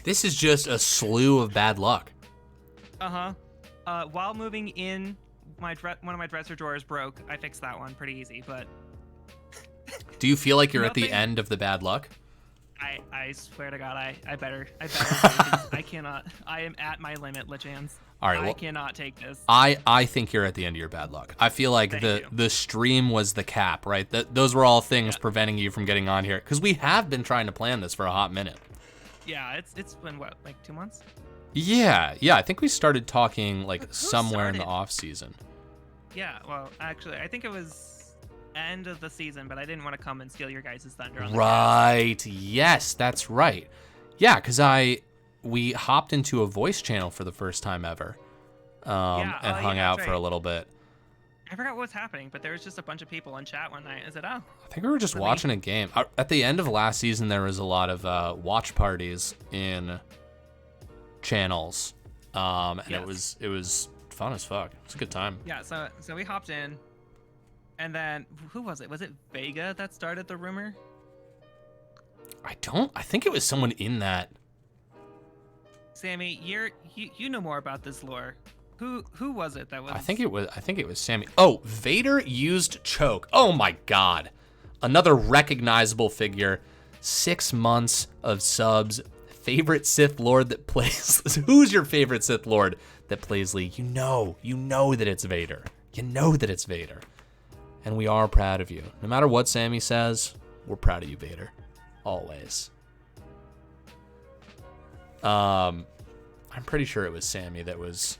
This is just a slew of bad luck. While moving in, one of my dresser drawers broke. I fixed that one pretty easy, but Do you feel like you're at the Nothing. end of the bad luck? I swear to God, I better I cannot. I am at my limit, Lichans. All right, I well, cannot take this. I think you're at the end of your bad luck. I feel like Thank you. the stream was the cap, right? Those were all things preventing you from getting on here, because we have been trying to plan this for a hot minute. Yeah, it's been what, like 2 months? Yeah. I think we started talking like Who somewhere in the started? off season. Yeah, well, actually, I think it was end of the season, but I didn't want to come and steal your guys' thunder on the cast. Right. Yes, that's right. Yeah, because we hopped into a voice channel for the first time ever, and hung yeah, out that's for a right. little bit. I forgot what was happening, but there was just a bunch of people in chat one night. I said, oh, I think we were just Really? watching a game. At the end of last season, there was a lot of watch parties in channels, and Yes. it was fun as fuck. It's a good time. yeah, so we hopped in, and then, who was it? Was it Vega that started the rumor? I think it was someone in that. Sammy, you know more about this lore. Who was it that was? I think it was Sammy. Oh, Vader used choke. Oh my god. Another recognizable figure. 6 months of subs. Favorite Sith Lord that plays. Who's your favorite Sith Lord that plays League? You know that it's Vader. You know that it's Vader. And we are proud of you. No matter what Sammy says, we're proud of you, Vader. Always. I'm pretty sure it was Sammy that was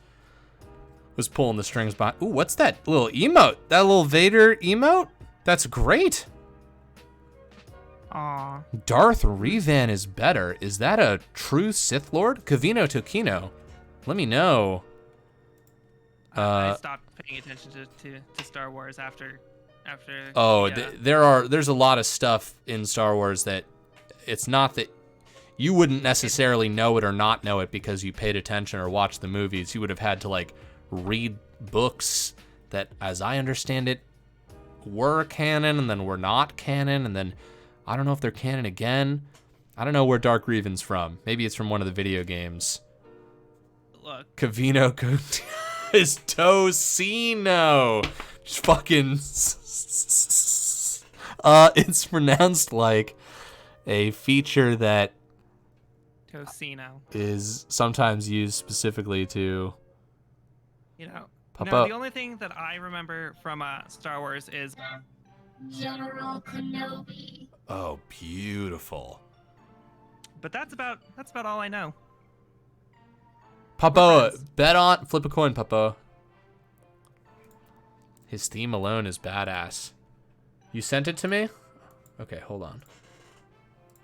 pulling the strings behind. Ooh, what's that little emote? That little Vader emote? That's great. Aw. Darth Revan is better. Is that a true Sith Lord? Kavino Tokino. Let me know. I stopped paying attention to Star Wars after. Oh, yeah. there's a lot of stuff in Star Wars that it's not that you wouldn't necessarily know it or not know it because you paid attention or watched the movies. You would have had to like read books that, as I understand it, were canon and then were not canon, and then I don't know if they're canon again. I don't know where Dark Revan's from. Maybe it's from one of the video games. Look, Kavino is Tocino. Just fucking. It's pronounced like a feature that Tocino. is sometimes used specifically to. The only thing that I remember from Star Wars is General Kenobi. Oh, beautiful. but that's about all I know. Papo, friends. bet on, flip a coin, Papo. His theme alone is badass. You sent it to me? Okay, hold on.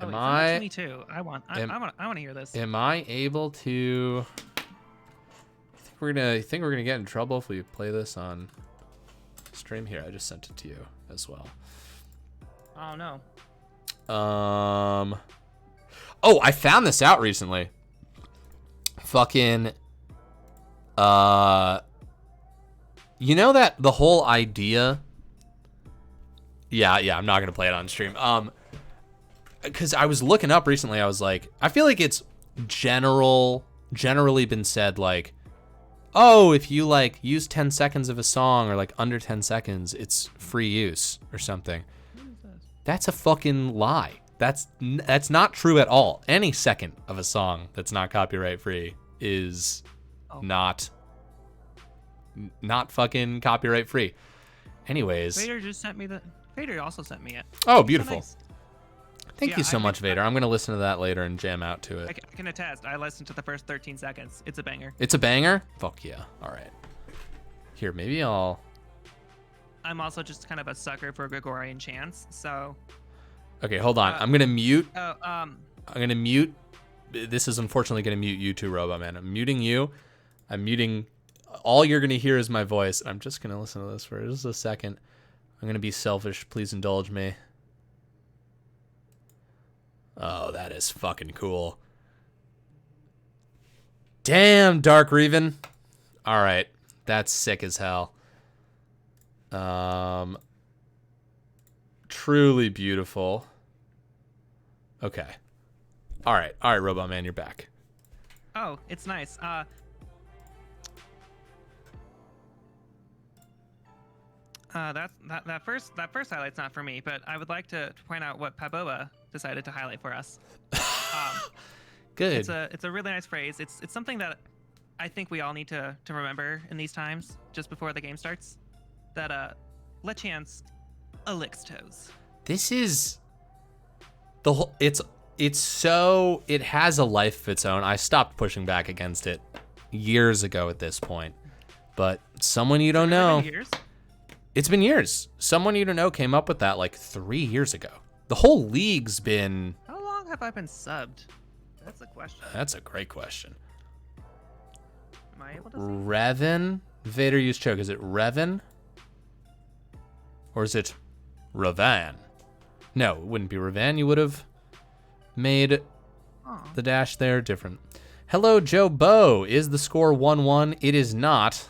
Oh, Am wait, send it I to me too. I want to hear this. am I able to? I think we're gonna get in trouble if we play this on stream here. I just sent it to you as well. Oh no. Oh, I found this out recently. Fucking. You know that the whole idea. Yeah, I'm not gonna play it on stream. Because I was looking up recently, I was like, I feel like it's generally been said like, oh, if you like use 10 seconds of a song or like under 10 seconds, it's free use or something. That's a fucking lie. That's not true at all. Any second of a song that's not copyright free is not fucking copyright free. Anyways. Vader also sent me it. Oh, beautiful. So nice. Thank you so much, Vader. I'm going to listen to that later and jam out to it. I can attest. I listened to the first 13 seconds. It's a banger. It's a banger? Fuck yeah. All right. Here, maybe I'll... I'm also just kind of a sucker for Gregorian chants, so... Okay, hold on. I'm going to mute. I'm going to mute. This is unfortunately going to mute you too, Robot Man. I'm muting you. I'm muting... All you're going to hear is my voice. I'm just going to listen to this for just a second. I'm going to be selfish. Please indulge me. Oh, that is fucking cool. Damn, Dark Reven. All right. That's sick as hell. Truly beautiful. Okay. All right, Robot Man, you're back. Oh, it's nice. That first highlight's not for me, but I would like to point out what Paboa decided to highlight for us. Good. It's a really nice phrase. It's something that I think we all need to remember in these times, just before the game starts. That Lechance licks toes. This is the whole. It has a life of its own. I stopped pushing back against it years ago at this point, but someone you don't know. Years? It's been years. Someone you don't know came up with that like 3 years ago. The whole league's been... How long have I been subbed? That's a question. That's a great question. Am I able to see? Revan? Vader used choke. Is it Revan? Or is it Ravan? No, it wouldn't be Ravan. You would have made the dash there different. Hello, Joe Bo. Is the score 1-1? It is not.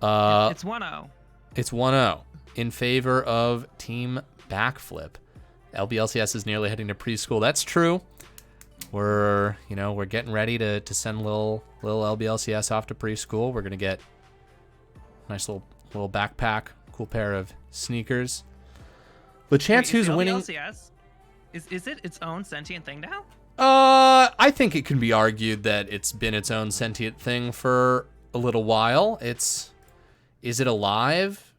It's 1-0. It's 1-0 in favor of Team Backflip. LBLCS is nearly heading to preschool. That's true. We're getting ready to send little LBLCS off to preschool. We're gonna get a nice little backpack, cool pair of sneakers. The chance who's winning. LBLCS? Is it its own sentient thing now? I think it can be argued that it's been its own sentient thing for a little while. Is it alive?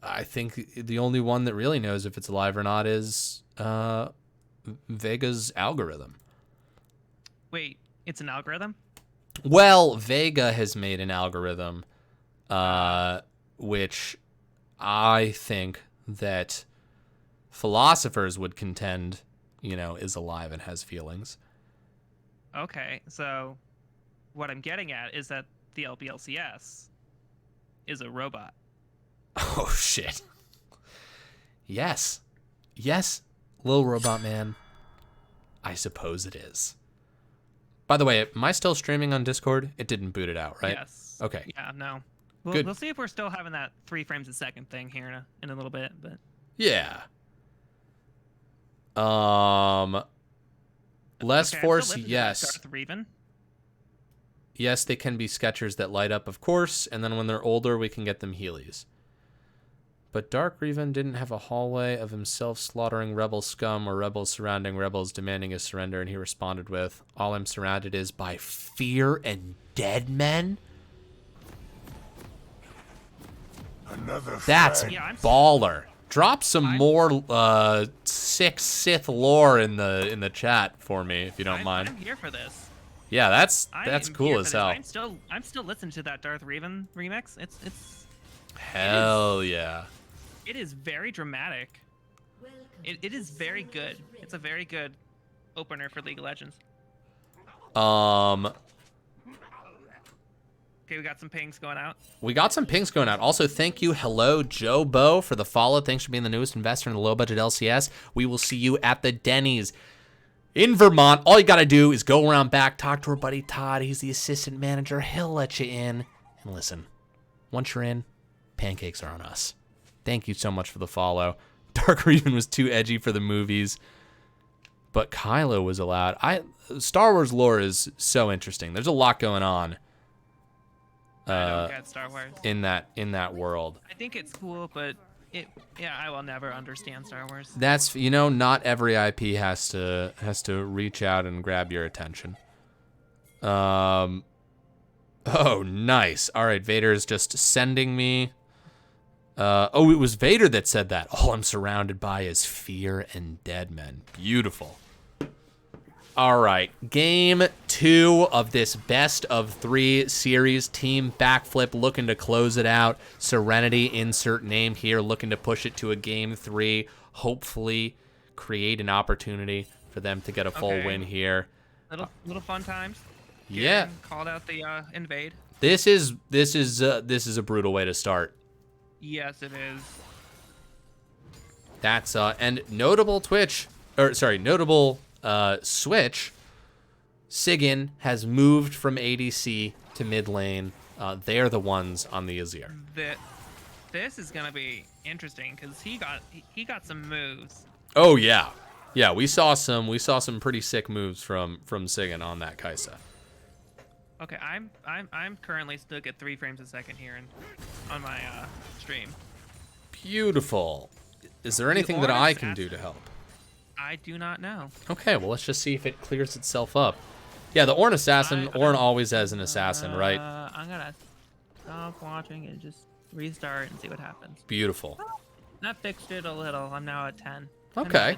I think the only one that really knows if it's alive or not is Vega's algorithm. Wait, it's an algorithm? Well, Vega has made an algorithm, which I think that philosophers would contend, is alive and has feelings. Okay, so what I'm getting at is that the LBLCS is a robot. Oh, shit. Yes, little robot man. I suppose it is. By the way, am I still streaming on Discord? It didn't boot it out, right? Yes. Okay. Yeah, no. Good. We'll see if we're still having that 3 frames a second thing here in a little bit, but... Yeah. Less okay, force, yes. Darth Revan. Yes, they can be Skechers that light up, of course, and then when they're older, we can get them Heelys. But Dark Revan didn't have a hallway of himself slaughtering rebel scum or rebels surrounding rebels demanding his surrender, and he responded with, "All I'm surrounded is by fear and dead men?" That's baller. Drop some more sick Sith lore in the chat for me, if you don't mind. I'm here for this. Yeah, that's I am cool here as for hell. this. I'm still listening to that Darth Revan remix. Hell yeah. It is very dramatic. It is very good. It's a very good opener for League of Legends. Okay, we got some pings going out. We got some pings going out. Also, thank you, hello, Joe Bo, for the follow. Thanks for being the newest investor in the low budget LCS. We will see you at the Denny's in Vermont. All you got to do is go around back, talk to our buddy Todd. He's the assistant manager. He'll let you in. And listen, once you're in, pancakes are on us. Thank you so much for the follow. Dark Revan was too edgy for the movies, but Kylo was allowed. Star Wars lore is so interesting. There's a lot going on. I don't get Star Wars. In that world. I think it's cool, but I will never understand Star Wars. That's, not every IP has to reach out and grab your attention. Oh, nice. All right, Vader is just sending me. It was Vader that said that. All I'm surrounded by is fear and dead men. Beautiful. All right, game 2 of this best of 3 series. Team Backflip looking to close it out. Serenity, insert name here, looking to push it to a game 3. Hopefully create an opportunity for them to get a full win here. Little fun times. Yeah. Garen called out the invade. This is a brutal way to start. Yes, it is. That's and notable switch. Sigyn has moved from ADC to mid lane. They're the ones on the Azir. This is gonna be interesting because he got some moves. Oh yeah, we saw some pretty sick moves from Sigyn on that Kai'Sa. Okay, I'm currently stuck at 3 frames a second here on my stream. Beautiful. Is there anything that I can do to help? I do not know. Okay, well, let's just see if it clears itself up. Yeah, the Ornn assassin, Ornn always has an assassin, right? I'm gonna stop watching and just restart and see what happens. Beautiful. That fixed it a little. I'm now at 10. Okay.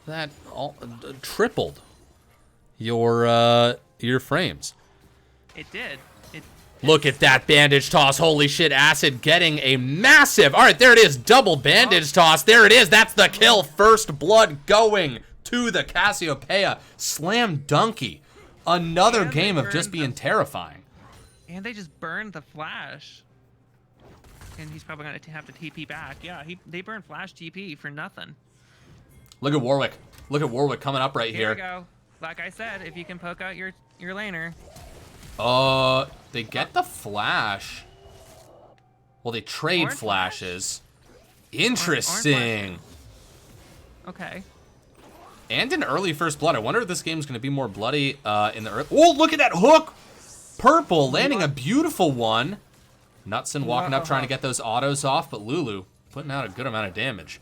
That all tripled your frames. It did. Look at that bandage toss. Holy shit, Acid getting a massive... All right, there it is. Double bandage toss. There it is. That's the kill. First blood going to the Cassiopeia. Slam dunky. Another game of just being terrifying. And they just burned the flash. And he's probably going to have to TP back. Yeah, they burned flash TP for nothing. Look at Warwick. Look at Warwick coming up right here. Here we go. Like I said, if you can poke out your laner... They get the flash. Well, they trade Orange flashes. Interesting. Okay. And an early first blood. I wonder if this game's going to be more bloody in the early... Oh, look at that hook! Purple landing a beautiful one. Nutson walking up trying to get those autos off, but Lulu putting out a good amount of damage.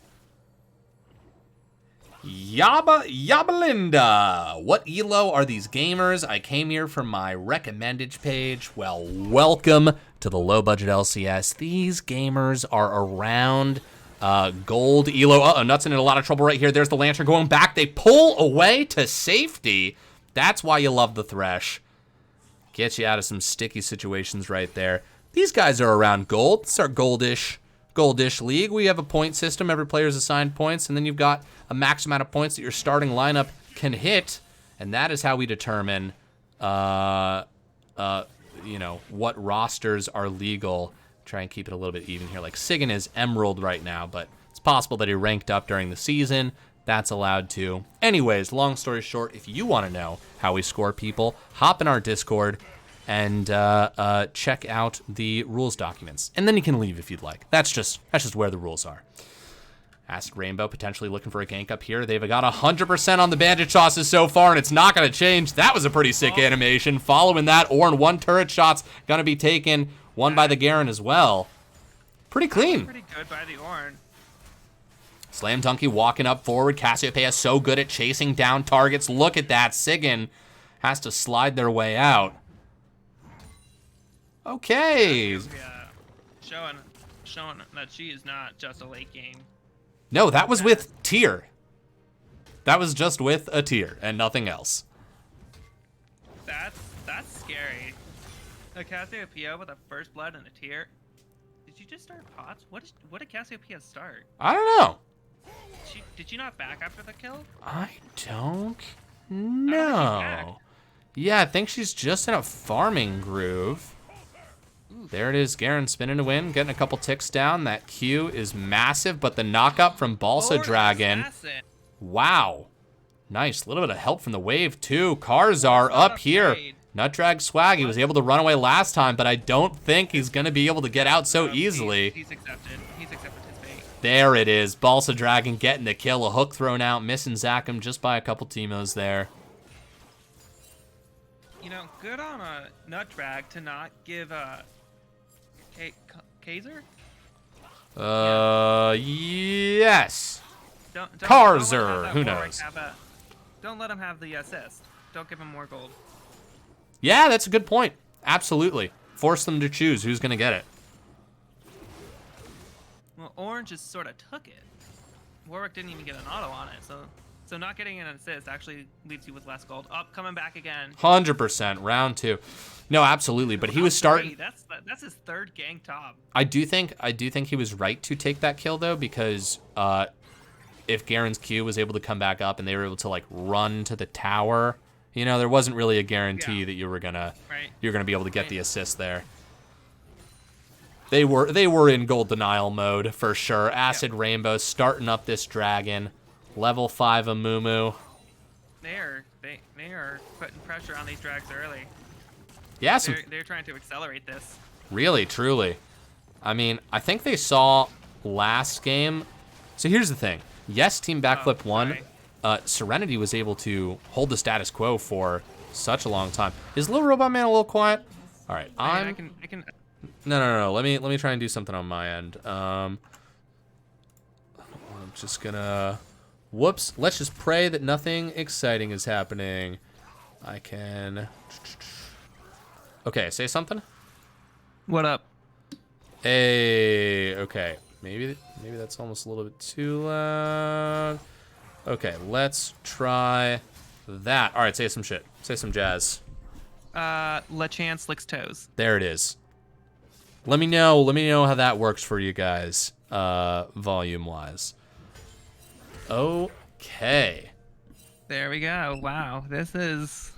Yabalinda. What elo are these gamers? I came here from my recommended page. Well, welcome to the low budget LCS. These gamers are around gold elo. Nutson in a lot of trouble right here. There's the Lantern going back. They pull away to safety. That's why you love the Thresh. Gets you out of some sticky situations right there. These guys are around gold. It's our goldish league. We have a point system. Every player's assigned points, and then you've got a max amount of points that your starting lineup can hit, and that is how we determine, what rosters are legal. Try and keep it a little bit even here. Like Sigyn is Emerald right now, but it's possible that he ranked up during the season. That's allowed to. Anyways, long story short, if you want to know how we score people, hop in our Discord and check out the rules documents, and then you can leave if you'd like. That's just where the rules are. Acid Rainbow potentially looking for a gank up here. They've got 100% on the bandage tosses so far, and it's not going to change. That was a pretty sick animation. Following that, Ornn, 1 turret shot's going to be taken. 1 by the Garen as well. Pretty clean. Pretty good by the Ornn. Slam Donkey walking up forward. Cassiopeia so good at chasing down targets. Look at that. Sigyn has to slide their way out. Okay. Showing that she is not just a late game. No, that was with Tyr. That was just with a Tyr and nothing else. That's scary. A Cassiopeia with a first blood and a tear. Did you just start pots? What did Cassiopeia start? I don't know. Did you not back after the kill? I don't I know. don't think she's back. Yeah, I think she's just in a farming groove. There it is, Garen spinning to win, getting a couple ticks down. That Q is massive, but the knock-up from Balsa Lord Dragon. Assassin. Wow. Nice. A little bit of help from the wave, too. Karzar Not up here. afraid. Nutdrag Swag, he was able to run away last time, but I don't think he's going to be able to get out so easily. He's accepted. He's accepted his fate. There it is. Balsa Dragon getting the kill. A hook thrown out, missing Zakum just by a couple Teemos there. You know, good on a Nutdrag to not give a Kaiser? Yes. Don't Karzar, let who Warwick knows? Don't let him have the assist. Don't give him more gold. Yeah, that's a good point. Absolutely. Force them to choose who's going to get it. Well, Orange just sort of took it. Warwick didn't even get an auto on it, so not getting an assist actually leaves you with less gold. Up, coming back again. 100%. Round 2. No, absolutely. But he was starting. That's his third gang top. I do think he was right to take that kill though, because if Garen's Q was able to come back up and they were able to like run to the tower, you know, there wasn't really a guarantee that you were gonna be able to get the assist there. They were in gold denial mode for sure. Acid Rainbow starting up this dragon. Level 5 Amumu. They are putting pressure on these drags early. Yeah, They're trying to accelerate this. really, truly. I mean, I think they saw last game. So here's the thing. Yes, Team Backflip won. Serenity was able to hold the status quo for such a long time. Is Little Robot Man a little quiet? All right, I can. No. Let me try and do something on my end. I'm just gonna. Whoops. Let's just pray that nothing exciting is happening. I can. Okay, say something. What up? Hey. Okay. Maybe that's almost a little bit too loud. Okay, let's try that. All right, say some shit. Say some jazz. LeChance licks toes. There it is. Let me know how that works for you guys, volume-wise. Okay. There we go. Wow, this is...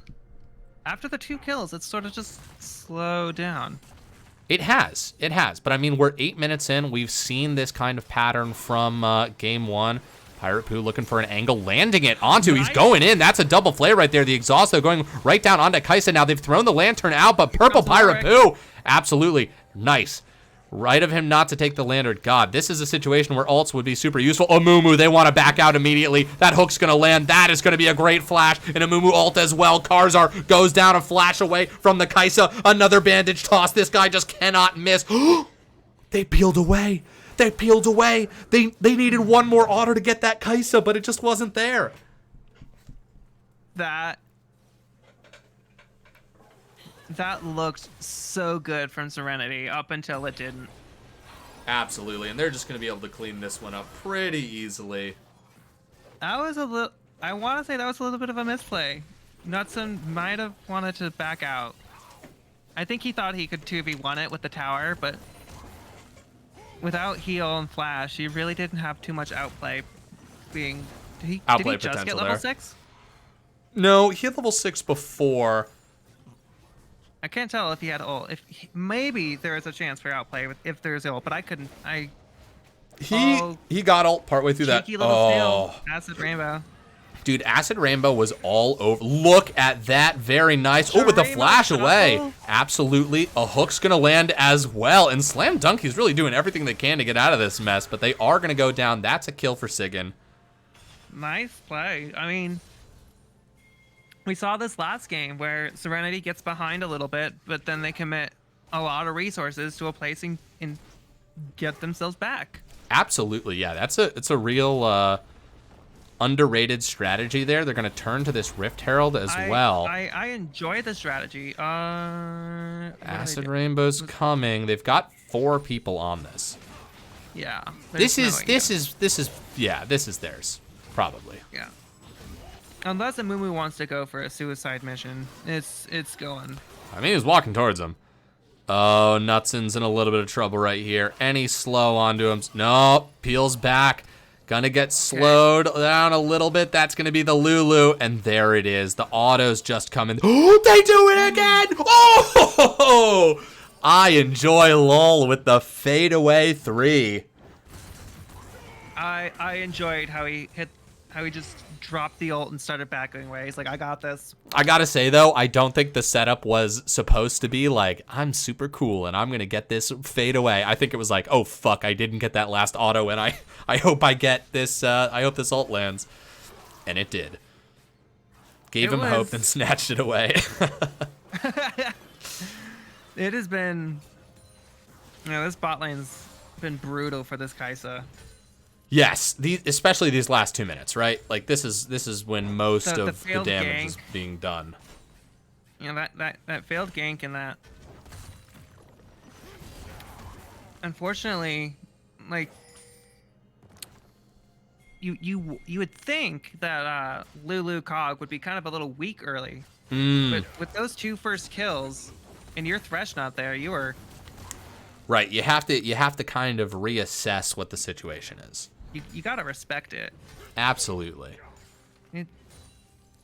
After the 2 kills, it's sort of just slowed down. It has. But I mean, we're 8 minutes in. We've seen this kind of pattern from game 1. Pirate Poo looking for an angle, landing it onto. He's going in. That's a double flare right there. The exhaust, though, going right down onto Kaisa. Now they've thrown the lantern out, but purple Pirate Poo. Absolutely nice. Right of him not to take the lantern. God, this is a situation where ults would be super useful. Amumu, they want to back out immediately. That hook's going to land. That is going to be a great flash. And Amumu ult as well. Karzar goes down a flash away from the Kaisa. Another bandage toss. This guy just cannot miss. They peeled away. They needed one more auto to get that Kaisa, but it just wasn't there. That looked so good from Serenity up until it didn't. Absolutely, and they're just going to be able to clean this one up pretty easily. That was a little... I want to say that was a little bit of a misplay. Nutson might have wanted to back out. I think he thought he could 2v1 it with the tower, but without heal and flash, he really didn't have too much outplay being... Did he just get level 6? No, he had level 6 before. I can't tell if he had ult. Maybe there is a chance for outplay if there's ult, but I couldn't. He got ult partway through that. Cheeky little steal. Acid Rainbow. Dude, Acid Rainbow was all over. Look at that. Very nice. Oh, with the flash away. Absolutely. A hook's going to land as well. And Slam Dunk, he's really doing everything they can to get out of this mess, but they are going to go down. That's a kill for Sigan. Nice play. I mean, we saw this last game where Serenity gets behind a little bit, but then they commit a lot of resources to a place and get themselves back. Absolutely, yeah. It's a real underrated strategy there. They're going to turn to this Rift Herald as well. I enjoy the strategy. Acid Rainbow's coming. They've got 4 people on this. Yeah. This is theirs, probably. Yeah. Unless a Mumu wants to go for a suicide mission, it's going. I mean, he's walking towards him. Oh, Nutson's in a little bit of trouble right here. And he's slow onto him. No, peels back. Gonna get slowed down a little bit. That's gonna be the Lulu. And there it is. The auto's just coming. Oh, they do it again! Oh! I enjoy LOL with the fadeaway 3. I enjoyed how he just dropped the ult and started backing away. He's like, I got this. I gotta say, though, I don't think the setup was supposed to be like, I'm super cool and I'm going to get this fade away. I think it was like, oh, fuck, I didn't get that last auto and I hope I get this, I hope this ult lands. And it did. Gave him hope, then snatched it away. It has been, this bot lane's been brutal for this Kai'Sa. Yes, especially these last 2 minutes, right? Like this is when most of the damage is being done. That failed gank and that. Unfortunately, like you would think that Lulu Cog would be kind of a little weak early, but with those 2 first kills and your Thresh not there, you were right. You have to kind of reassess what the situation is. You gotta respect it. Absolutely.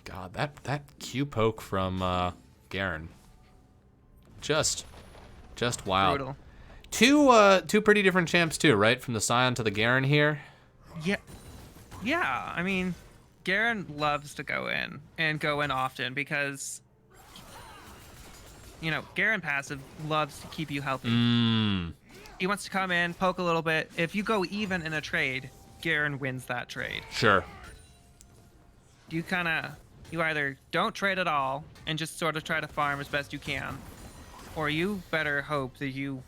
God, that Q poke from Garen, just wild. Brutal. Two pretty different champs too, right? From the Sion to the Garen here. Yeah. I mean, Garen loves to go in often because Garen passive loves to keep you healthy. He wants to come in, poke a little bit. If you go even in a trade, Garen wins that trade. Sure. You either don't trade at all and just sort of try to farm as best you can, or you better hope that you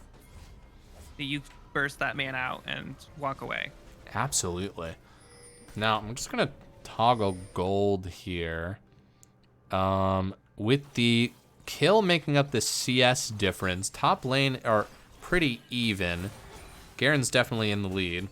burst that man out and walk away. Absolutely. Now I'm just gonna toggle gold here. With the kill making up the CS difference, top lane are pretty even. Garen's definitely in the lead.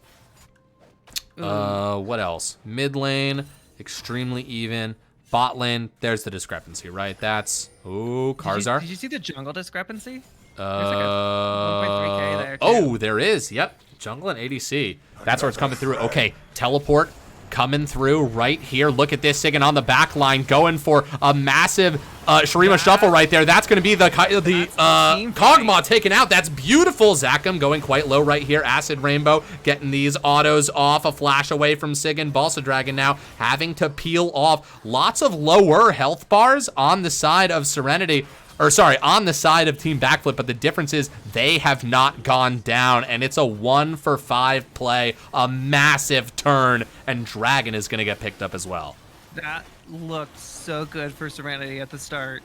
What else? Mid lane, extremely even. Bot lane, there's the discrepancy, right? That's Karzar. Did you see the jungle discrepancy? There's like a 1.3k there. Oh, there is. Yep, jungle and ADC. That's where it's coming through. Okay, teleport coming through right here. Look at this, Sigyn on the back line going for a massive Shurima shuffle right there. That's going to be the Kog'Maw taken out. That's beautiful. Zakum going quite low right here. Acid Rainbow getting these autos off. A flash away from Sigyn. Balsa Dragon now having to peel off. Lots of lower health bars on the side of Serenity. Or sorry, on the side of Team Backflip, but the difference is they have not gone down, and it's a 1-for-5 play, a massive turn, and Dragon is going to get picked up as well. That looked so good for Serenity at the start.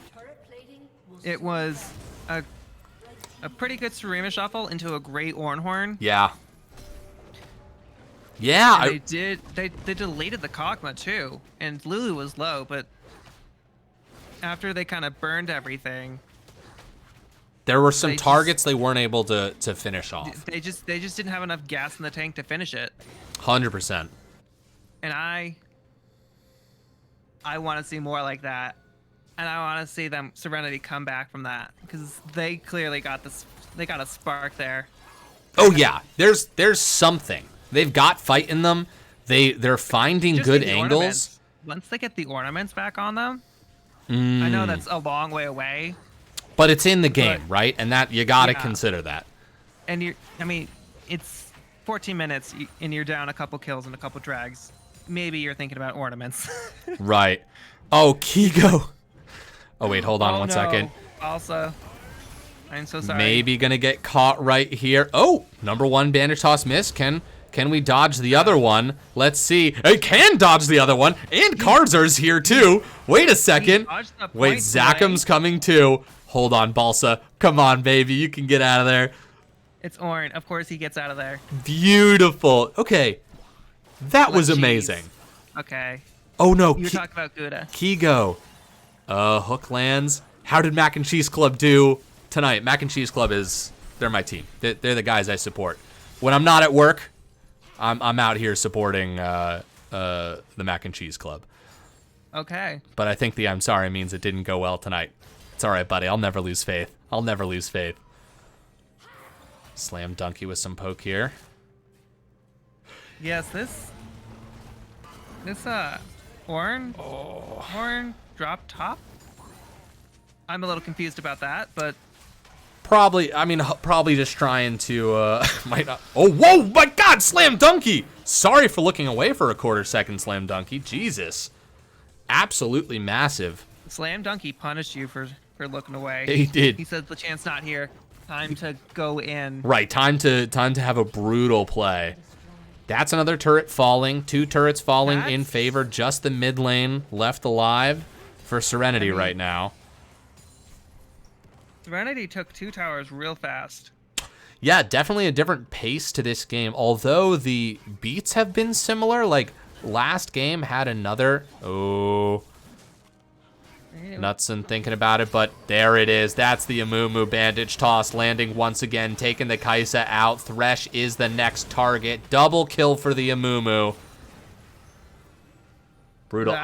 It was a pretty good Shurima shuffle into a great Ornhorn. Yeah. Yeah. They deleted the Kog'Maw too, and Lulu was low, but after they kind of burned everything, there were some targets they weren't able to finish off. They just didn't have enough gas in the tank to finish it. 100%. And I want to see more like that, and I want to see them Serenity come back from that because they clearly got this. They got a spark there. Oh yeah, there's something. They've got fight in them. They're finding good angles. Once they get the ornaments back on them. I know that's a long way away. But it's in the game, right? And that you got to consider that. And it's 14 minutes and you're down a couple kills and a couple drags. Maybe you're thinking about ornaments. Right. Oh, Kigo. Oh, wait, hold on one second. Also, I'm so sorry. Maybe going to get caught right here. Oh, #1 bandage toss miss. Can we dodge the other one? Let's see. I can dodge the other one. And Karzar's here too. Wait a second. Wait, Zakum's coming too. Hold on, Balsa. Come on, baby. You can get out of there. It's Ornn. Of course he gets out of there. Beautiful. Okay. That was amazing. Okay. Oh, no. You were talking about Gouda. Kigo. Hook lands. How did Mac and Cheese Club do tonight? Mac and Cheese Club they're my team. They're the guys I support. When I'm not at work, I'm out here supporting the Mac and Cheese Club. Okay. But I think the I'm sorry means it didn't go well tonight. It's all right, buddy. I'll never lose faith. I'll never lose faith. Slam Donkey with some poke here. Yes, this Ornn drop top. I'm a little confused about that, but Probably, I mean, probably just trying to, might not. Oh, whoa, my God, Slam Donkey! Sorry for looking away for a quarter second, Slam Donkey. Jesus. Absolutely massive. Slam Donkey punished you for looking away. He did. He said the chance not here. Time to go in. Right, time to have a brutal play. That's another turret falling. 2 turrets falling in favor. Just the mid lane left alive for Serenity right now. Serenity took 2 towers real fast. Yeah, definitely a different pace to this game. Although the beats have been similar. Like, last game had another... Oh... Nuts and thinking about it, but there it is. That's the Amumu bandage toss landing once again, taking the Kaisa out. Thresh is the next target. Double kill for the Amumu. Brutal.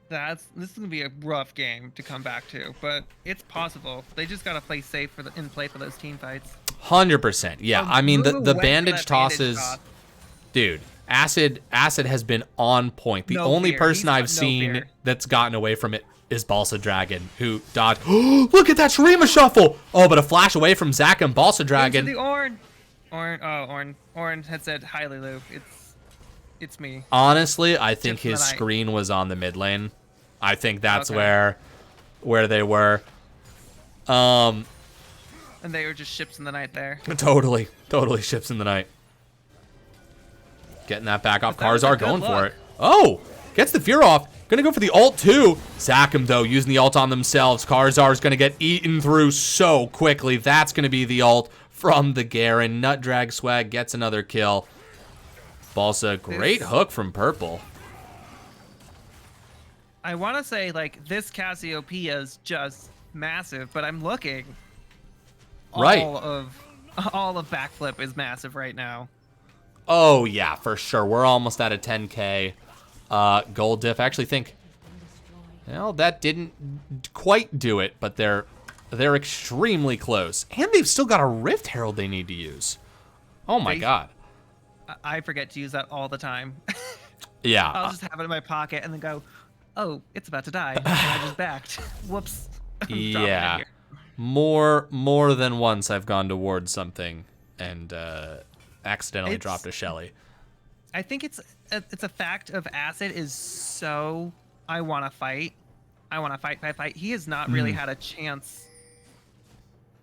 This is gonna be a rough game to come back to, but it's possible. They just gotta play safe in play for those team fights. 100%. Yeah, I mean the bandage tosses, toss. dude. Acid has been on point. The only person I've seen that's gotten away from it is Balsa Dragon, who dodged. Oh, look at that Shurima shuffle! Oh, but a flash away from Zac and Balsa Dragon. Into the Ornn. Ornn had said, "Hi, Lulu. It's me." Honestly, I think his screen was on the mid lane. I think that's where they were. And they were just ships in the night there. Totally ships in the night. Getting that back off. Karzar going for it. Oh, gets the fear off. Gonna go for the ult too. Zac him though, using the ult on themselves. Karzar's gonna get eaten through so quickly. That's gonna be the ult from the Garen. Nut Drag Swag gets another kill. Balsa, great hook from Purple. I want to say, like, this Cassiopeia is just massive, but I'm looking. Right. All of Backflip is massive right now. Oh, yeah, for sure. We're almost at a 10K gold diff. I actually think, well, that didn't quite do it, but they're extremely close. And they've still got a Rift Herald they need to use. Oh, my God. I forget to use that all the time. Yeah. I'll just have it in my pocket and then go, oh, it's about to die. And I just backed. Whoops. Yeah. More than once I've gone towards something and accidentally dropped a Shelly. I think it's a fact of Acid is so I want to fight. I want to fight. He has not really had a chance.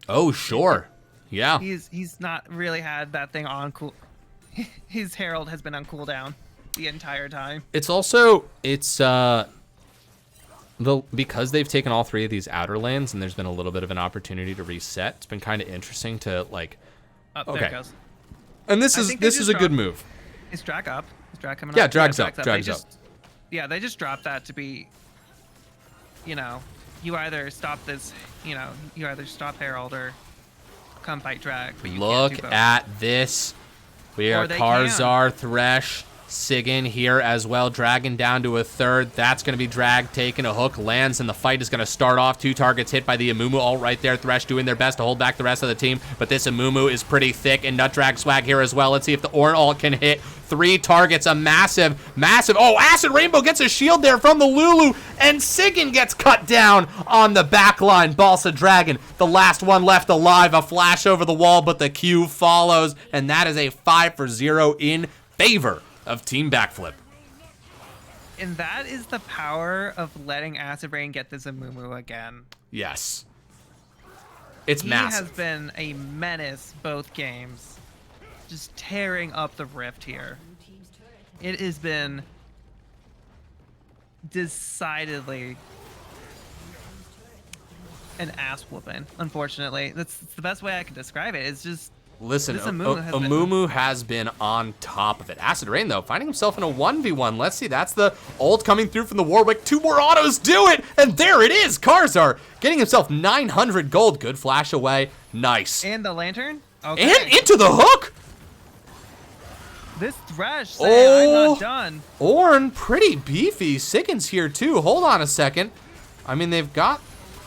Oh, sure. Yeah. He's not really had that thing on cool. His Herald has been on cooldown the entire time. It's because they've taken all 3 of these outer lanes and there's been a little bit of an opportunity to reset. It's been kind of interesting to like. There it goes. And this is a good move. Is drag up? Is drag coming up? Yeah, drags up. Drags up. Yeah, they just dropped that to be. You either stop this. You either stop Herald or come fight drag. But you can't do both. At this. We are Karzar, Thresh, Sigyn here as well. Dragon down to a third. That's going to be drag, taking a hook, lands, and the fight is going to start off. 2 targets hit by the Amumu all right there. Thresh doing their best to hold back the rest of the team, but this Amumu is pretty thick, and Nut Drag Swag here as well. Let's see if the Ornn ult can hit. 3 targets, a massive. Oh, Acid Rainbow gets a shield there from the Lulu, and Sigyn gets cut down on the back line. Balsa Dragon, the last one left alive. A flash over the wall, but the Q follows, and that is a 5-for-0 in favor of Team Backflip. And that is the power of letting Acid Rain get this Amumu again. Yes. It's massive. He has been a menace both games. Just tearing up the Rift here. It has been decidedly an ass whooping, unfortunately. That's the best way I can describe it. It's just... Listen, Amumu has been on top of it. Acid Rain, though, finding himself in a 1v1. Let's see, that's the ult coming through from the Warwick. 2 more autos do it, and there it is. Karzar getting himself 900 gold. Good flash away. Nice. And the lantern? Okay. And into the hook. This Thresh saying I'm Oh. not done. Ornn, pretty beefy. Siggin's here too. Hold on a second. I mean, they've got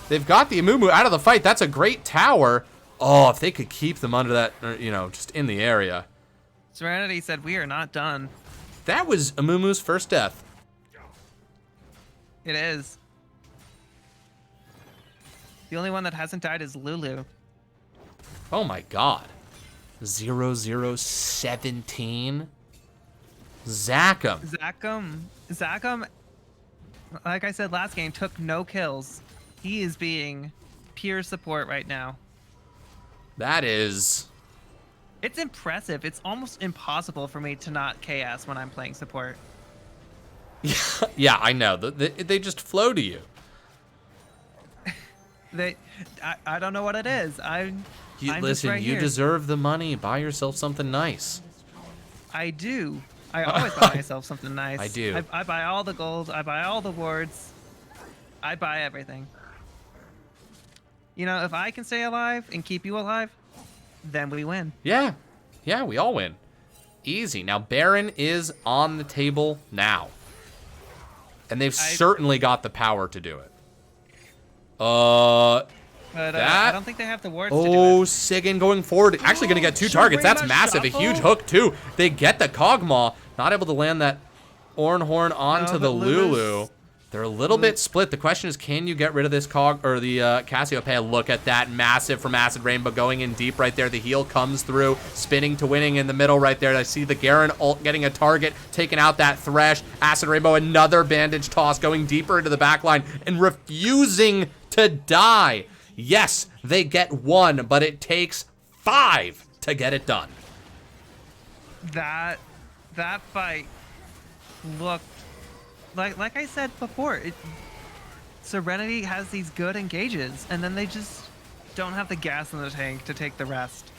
the Amumu out of the fight. That's a great tower. Oh, if they could keep them under that, or, you know, just in the area. Serenity said we are not done. That was Amumu's first death. It is. The only one that hasn't died is Lulu. Oh my god. 0017. Zachem. Zachem, like I said last game, took no kills. He is being pure support right now. That is... It's impressive. It's almost impossible for me to not KS when I'm playing support. Yeah, I know. They just flow to you. I don't know what it is. I'm just right you here. deserve the money. Buy yourself something nice. I do. I always buy myself something nice. I do. I buy all the gold. I buy all the wards. I buy everything. You know, if I can stay alive and keep you alive, then we win. Yeah. Yeah, we all win. Easy. Now, Baron is on the table now. And they've certainly got the power to do it. But that... I don't think they have the wards to do Oh, it. Siggin going forward. Actually going to get 2 targets. That's massive. A huge hook, too. They get the Kog'Maw. Not able to land that Ornn Horn onto the Lulu. They're a little bit split. The question is, can you get rid of this Cassiopeia? Look at that, massive from Acid Rainbow going in deep right there. The heal comes through, spinning to winning in the middle right there. I see the Garen ult getting a target, taking out that Thresh. Acid Rainbow, another bandage toss, going deeper into the backline and refusing to die. Yes, they get 1, but it takes 5 to get it done. That fight looked like I said before. Serenity has these good engages, and then they just don't have the gas in the tank to take the rest.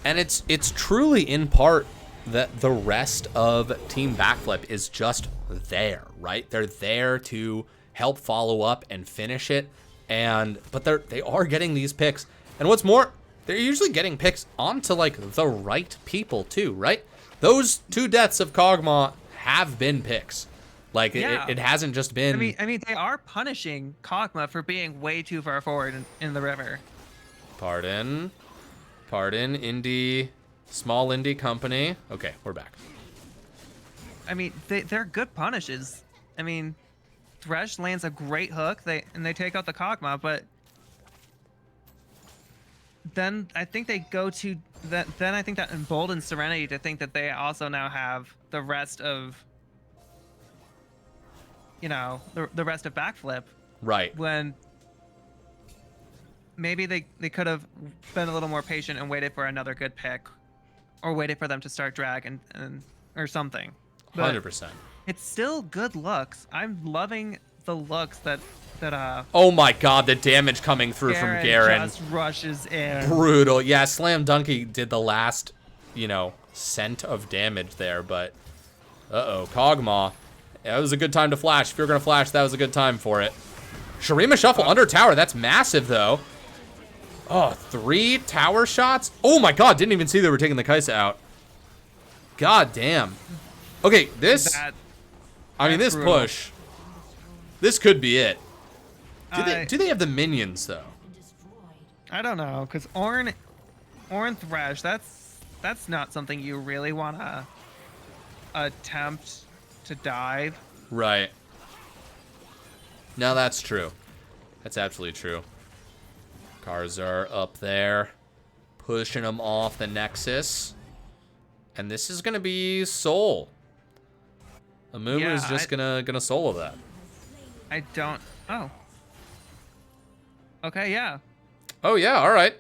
And it's truly in part that the rest of Team Backflip is just there, right? They're there to help follow up and finish it. But they are getting these picks. And what's more, they're usually getting picks onto like the right people too, right? Those 2 deaths of Kog'Maw have been picks. Like it hasn't just been. I mean, they are punishing Kog'Maw for being way too far forward in the river. Pardon, small indie company. Okay, we're back. I mean, they're good punishes. I mean, Thresh lands a great hook. They take out the Kog'Maw, but then I think they go to that. Then I think that emboldens Serenity to think that they also now have the rest of, you know, the rest of Backflip. Right. When maybe they could have been a little more patient and waited for another good pick, or waited for them to start drag and or something. But 100%. it's still good looks. I'm loving the looks that Oh my god, the damage coming through from Garen. just rushes in. Brutal. Yeah, Slam Dunky did the last, cent of damage there, but Kog'Maw. That was a good time to flash. If you're gonna flash, that was a good time for it. Shurima Shuffle under tower. That's massive though. Oh, 3 tower shots? Oh my god, didn't even see they were taking the Kaisa out. God damn. Okay, this brutal. push. This could be it. Do they have the minions though? I don't know, because Ornn Thresh, that's not something you really wanna attempt to dive. Right. No, that's true. That's absolutely true. Cars are up there, pushing them off the Nexus. And this is gonna be Soul. Amumu is just gonna solo that. I don't. Oh. Okay. Yeah. Oh yeah. All right.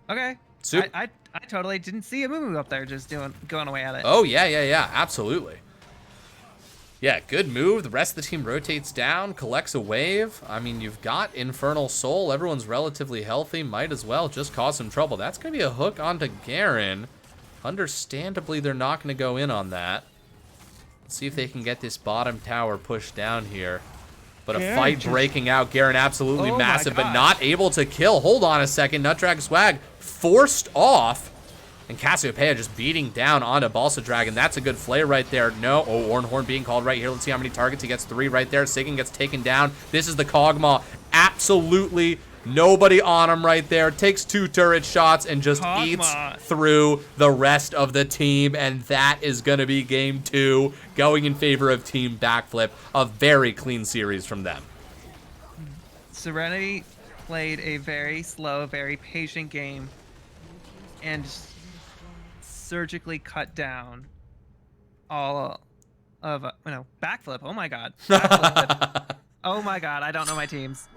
Okay. Soup. I totally didn't see Amumu up there just going away at it. Oh yeah. Absolutely. Yeah, good move. The rest of the team rotates down, collects a wave. I mean, you've got Infernal Soul. Everyone's relatively healthy. Might as well just cause some trouble. That's going to be a hook onto Garen. Understandably, they're not going to go in on that. Let's see if they can get this bottom tower pushed down here. But a fight breaking out. Garen absolutely massive, but not able to kill. Hold on a second. Nutdrag Swag forced off. And Cassiopeia just beating down onto Balsa Dragon. That's a good flare right there. No. Oh, Ornhorn being called right here. Let's see how many targets. He gets 3 right there. Sigan gets taken down. This is the Kog'Maw. Absolutely nobody on him right there. Takes 2 turret shots and just eats through the rest of the team. And that is going to be game 2 going in favor of Team Backflip. A very clean series from them. Serenity played a very slow, very patient game and surgically cut down all of Backflip. Oh my god. Backflip. Oh my god, I don't know my teams.